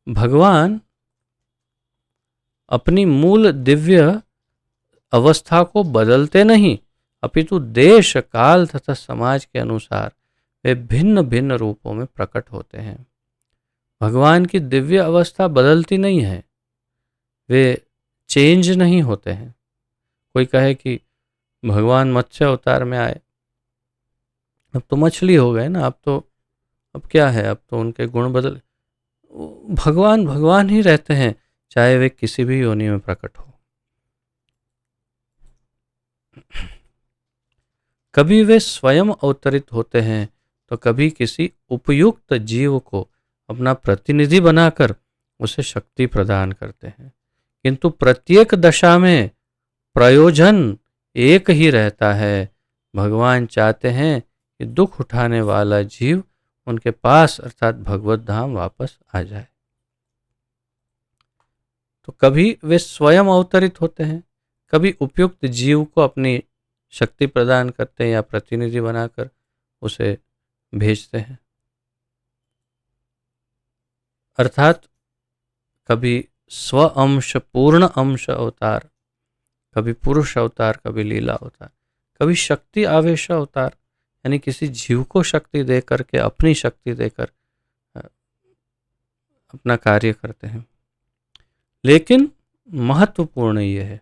भगवान अपनी मूल दिव्य अवस्था को बदलते नहीं, अपितु देश काल तथा समाज के अनुसार वे भिन्न भिन्न रूपों में प्रकट होते हैं। भगवान की दिव्य अवस्था बदलती नहीं है, वे चेंज नहीं होते हैं। कोई कहे कि भगवान मत्स्य अवतार में आए, अब तो मछली हो गए ना, अब क्या है, अब तो उनके गुण बदल। भगवान भगवान ही रहते हैं, चाहे वे किसी भी योनि में प्रकट हो। कभी वे स्वयं अवतरित होते हैं तो कभी किसी उपयुक्त जीव को अपना प्रतिनिधि बनाकर उसे शक्ति प्रदान करते हैं, किंतु प्रत्येक दशा में प्रयोजन एक ही रहता है। भगवान चाहते हैं कि दुख उठाने वाला जीव उनके पास अर्थात भगवत धाम वापस आ जाए। तो कभी वे स्वयं अवतरित होते हैं, कभी उपयुक्त जीव को अपनी शक्ति प्रदान करते हैं या प्रतिनिधि बनाकर उसे भेजते हैं। अर्थात कभी स्व अंश पूर्ण अंश अवतार, कभी पुरुष अवतार, कभी लीला अवतार, कभी शक्ति आवेश अवतार, यानी किसी जीव को शक्ति दे करके अपनी शक्ति देकर अपना कार्य करते हैं। लेकिन महत्वपूर्ण ये है,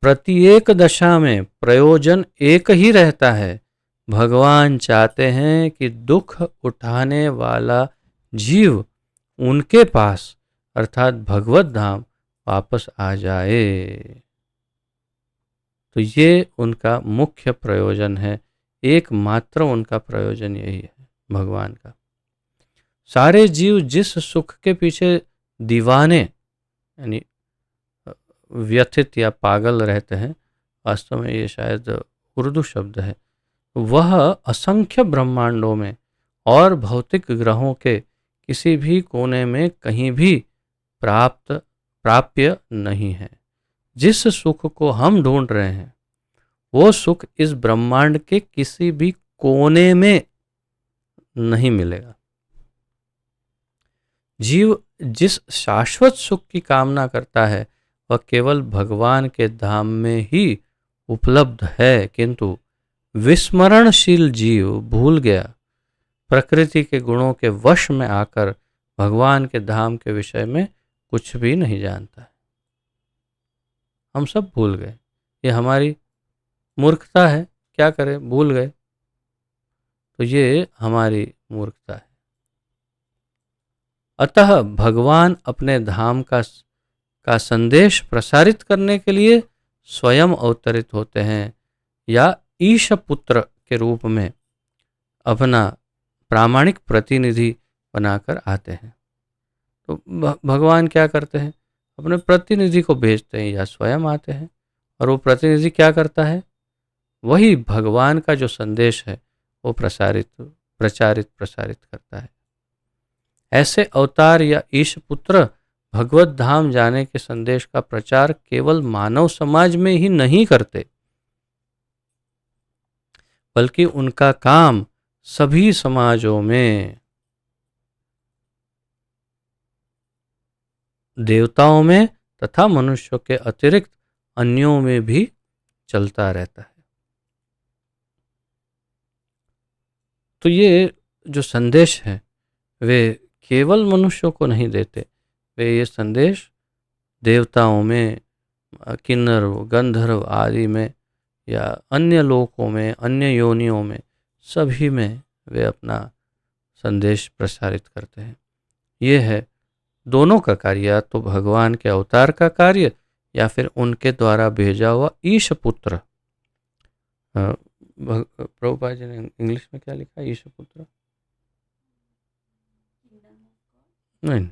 प्रत्येक दशा में प्रयोजन एक ही रहता है। भगवान चाहते हैं कि दुख उठाने वाला जीव उनके पास अर्थात भगवत धाम वापस आ जाए। तो ये उनका मुख्य प्रयोजन है, एकमात्र उनका प्रयोजन यही है भगवान का। सारे जीव जिस सुख के पीछे दीवाने यानी व्यथित या पागल रहते हैं, वास्तव में ये शायद उर्दू शब्द है, वह असंख्य ब्रह्मांडों में और भौतिक ग्रहों के किसी भी कोने में कहीं भी प्राप्य नहीं है। जिस सुख को हम ढूंढ रहे हैं वो सुख इस ब्रह्मांड के किसी भी कोने में नहीं मिलेगा। जीव जिस शाश्वत सुख की कामना करता है वह केवल भगवान के धाम में ही उपलब्ध है, किंतु विस्मरणशील जीव भूल गया, प्रकृति के गुणों के वश में आकर भगवान के धाम के विषय में कुछ भी नहीं जानता है। हम सब भूल गए, ये हमारी मूर्खता है, क्या करें, भूल गए। तो ये हमारी मूर्खता है। अतः भगवान अपने धाम का संदेश प्रसारित करने के लिए स्वयं अवतरित होते हैं या ईश पुत्र के रूप में अपना प्रामाणिक प्रतिनिधि बनाकर आते हैं। तो भगवान क्या करते हैं, अपने प्रतिनिधि को भेजते हैं या स्वयं आते हैं, और वो प्रतिनिधि क्या करता है, वही भगवान का जो संदेश है वो प्रचारित करता है। ऐसे अवतार या ईश पुत्र भगवत धाम जाने के संदेश का प्रचार केवल मानव समाज में ही नहीं करते, बल्कि उनका काम सभी समाजों में, देवताओं में तथा मनुष्यों के अतिरिक्त अन्यों में भी चलता रहता है। तो ये जो संदेश है वे केवल मनुष्यों को नहीं देते, वे ये संदेश देवताओं में, किन्नर गंधर्व आदि में या अन्य लोकों में, अन्य योनियों में, सभी में वे अपना संदेश प्रसारित करते हैं। ये है दोनों का कार्य, या तो भगवान के अवतार का कार्य या फिर उनके द्वारा भेजा हुआ ईश पुत्र। प्रभुपाद जी ने इंग्लिश में क्या लिखा है ईश पुत्र? नहीं,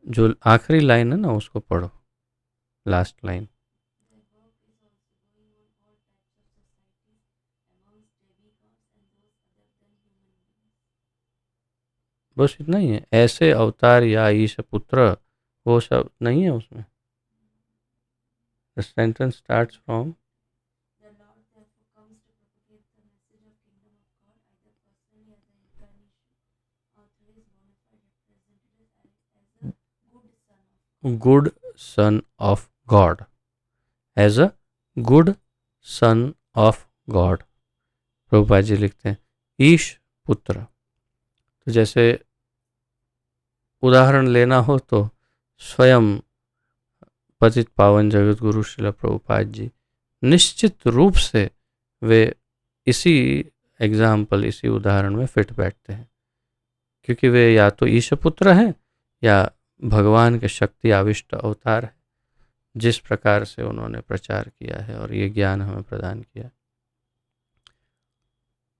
जो आखिरी लाइन है ना उसको पढ़ो, लास्ट लाइन। बस इतना ही है, ऐसे अवतार या ईश पुत्र, वो सब नहीं है उसमें। The sentence starts from good son of God, as a good son of God. Prabhupada ji लिखते हैं ईश पुत्र। तो जैसे उदाहरण लेना हो तो स्वयं पतित पावन जगत गुरु श्रील प्रभुपाद जी निश्चित रूप से वे इसी एग्जाम्पल, इसी उदाहरण में फिट बैठते हैं, क्योंकि वे या तो ईश पुत्र हैं या भगवान के शक्ति आविष्ट अवतार है, जिस प्रकार से उन्होंने प्रचार किया है और ये ज्ञान हमें प्रदान किया।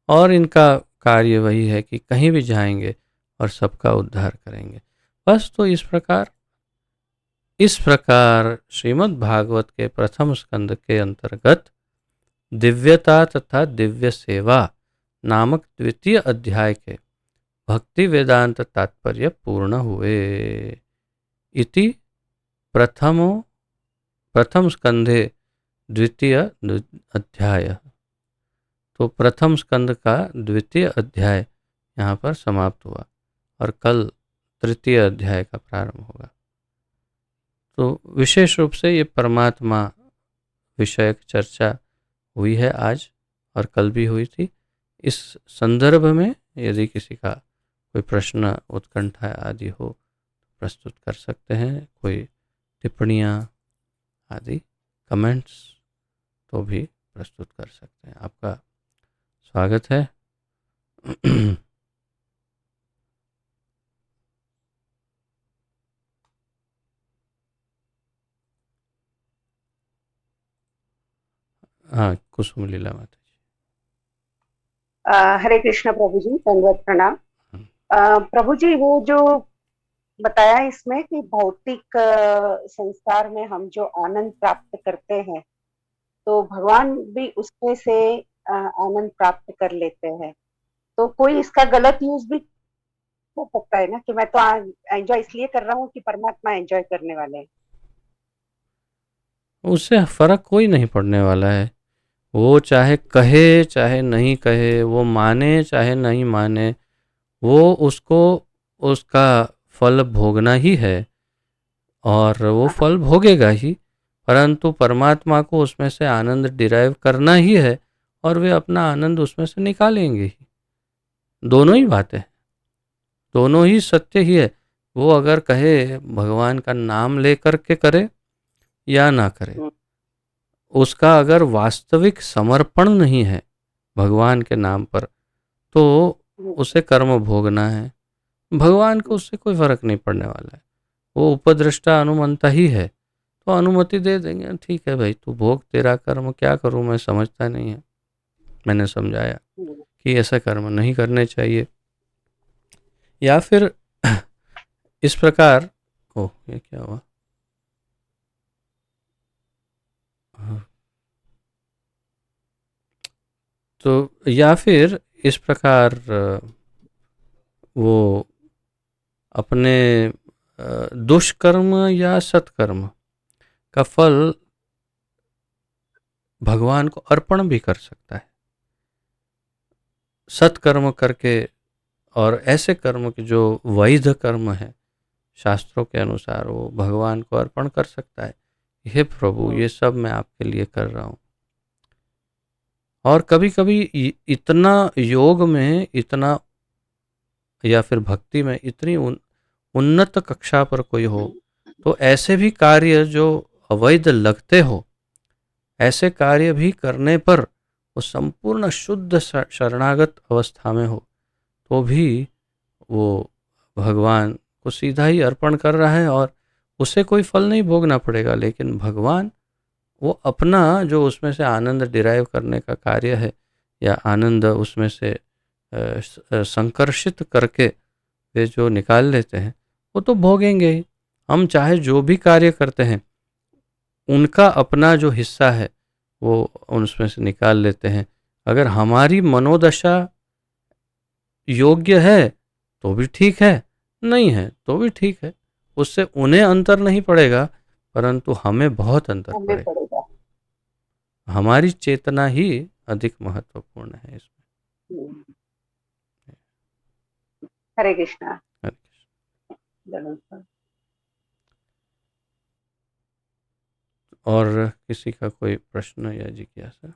और इनका कार्य वही है कि कहीं भी जाएंगे और सबका उद्धार करेंगे। बस तो इस प्रकार श्रीमद् भागवत के प्रथम स्कंद के अंतर्गत दिव्यता तथा दिव्य सेवा नामक द्वितीय अध्याय के भक्ति वेदांत तात्पर्य पूर्ण हुए। इति प्रथम स्कंधे द्वितीय अध्याय। तो प्रथम स्कंद का द्वितीय अध्याय यहाँ पर समाप्त हुआ और कल तृतीय अध्याय का प्रारंभ होगा। तो विशेष रूप से ये परमात्मा विषयक चर्चा हुई है आज और कल भी हुई थी। इस संदर्भ में यदि किसी का कोई प्रश्न, उत्कंठा आदि हो तो प्रस्तुत कर सकते हैं, कोई टिप्पणियाँ आदि, कमेंट्स तो भी प्रस्तुत कर सकते हैं। आपका स्वागत है। हाँ, कुसुम लीला माता जी। हरे कृष्ण प्रभु जी, दंडवत प्रणाम। प्रभु जी, वो जो बताया इसमें कि भौतिक संसार में हम जो आनंद प्राप्त करते हैं, तो भगवान भी उसमें से आनंद प्राप्त कर लेते हैं। तो कोई इसका गलत यूज भी हो सकता है ना, कि मैं तो एंजॉय इसलिए कर रहा हूँ कि परमात्मा एंजॉय करने वाले हैं। उससे फर्क कोई नहीं पड़ने वाला है। वो चाहे कहे चाहे नहीं कहे, वो माने चाहे नहीं माने, वो उसको उसका फल भोगना ही है और वो फल भोगेगा ही। परंतु परमात्मा को उसमें से आनंद डिराइव करना ही है और वे अपना आनंद उसमें से निकालेंगे ही। दोनों ही बातें, दोनों ही सत्य ही है। वो अगर कहे भगवान का नाम ले करके करे या ना करे, उसका अगर वास्तविक समर्पण नहीं है भगवान के नाम पर, तो उसे कर्म भोगना है। भगवान को उससे कोई फर्क नहीं पड़ने वाला है। वो उपद्रष्टा अनुमंता ही है, तो अनुमति दे देंगे, ठीक है भाई तू भोग, तेरा कर्म, क्या करूं मैं समझता नहीं है। मैंने समझाया कि ऐसा कर्म नहीं करने चाहिए। या फिर इस प्रकार, ओह ये क्या हुआ, तो या फिर इस प्रकार वो अपने दुष्कर्म या सत्कर्म का फल भगवान को अर्पण भी कर सकता है। सत्कर्म करके और ऐसे कर्म के जो वैध कर्म है शास्त्रों के अनुसार, वो भगवान को अर्पण कर सकता है। हे प्रभु, ये सब मैं आपके लिए कर रहा हूँ। और कभी कभी इतना योग में, इतना या फिर भक्ति में इतनी उन्नत कक्षा पर कोई हो, तो ऐसे भी कार्य जो अवैध लगते हो, ऐसे कार्य भी करने पर वो संपूर्ण शुद्ध शरणागत अवस्था में हो, तो भी वो भगवान को सीधा ही अर्पण कर रहा है और उसे कोई फल नहीं भोगना पड़ेगा, लेकिन भगवान वो अपना जो उसमें से आनंद डिराइव करने का कार्य है या आनंद उसमें से संकर्षित करके वे जो निकाल लेते हैं वो तो भोगेंगे ही। हम चाहे जो भी कार्य करते हैं उनका अपना जो हिस्सा है वो उसमें से निकाल लेते हैं। अगर हमारी मनोदशा योग्य है तो भी ठीक है, नहीं है तो भी ठीक है, उससे उन्हें अंतर नहीं पड़ेगा, परंतु हमें बहुत अंतर हमें पड़ेगा। पड़ेगा। हमारी चेतना ही अधिक महत्वपूर्ण है इसमें। हम्म, हरे कृष्णा। हरे धन्यवाद। कृष्ण। और किसी का कोई प्रश्न या जिज्ञासा?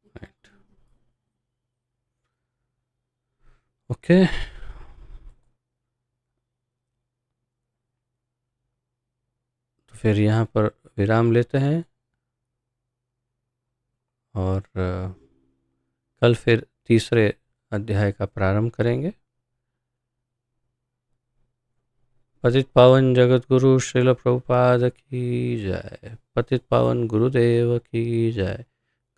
Right, okay. तो फिर यहाँ पर विराम लेते हैं और कल फिर तीसरे अध्याय का प्रारंभ करेंगे। पतित पावन जगत गुरु श्रील प्रभुपाद की जय। पतित पावन गुरुदेव की जय।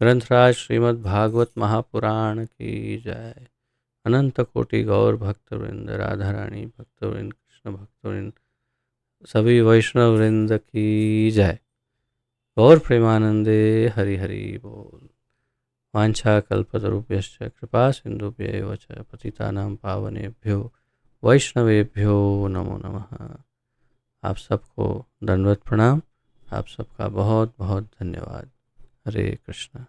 ग्रंथराज श्रीमद् भागवत महापुराण की जय। अनंत कोटि गौर भक्तवृंद, राधा रानी भक्तवृंद, कृष्ण भक्तवृंद, सभी वैष्णव वृंद की जय। गौर प्रेमानंदे हरि हरि बोल। वाञ्छा कल्पतरुभ्यश्च कृपा सिन्धुभ्यैव च पतितानां पावनेभ्यो वैष्णवेभ्यो नमो नमः। आप सबको दंडवत प्रणाम। आप सबका बहुत बहुत धन्यवाद। हरे कृष्णा।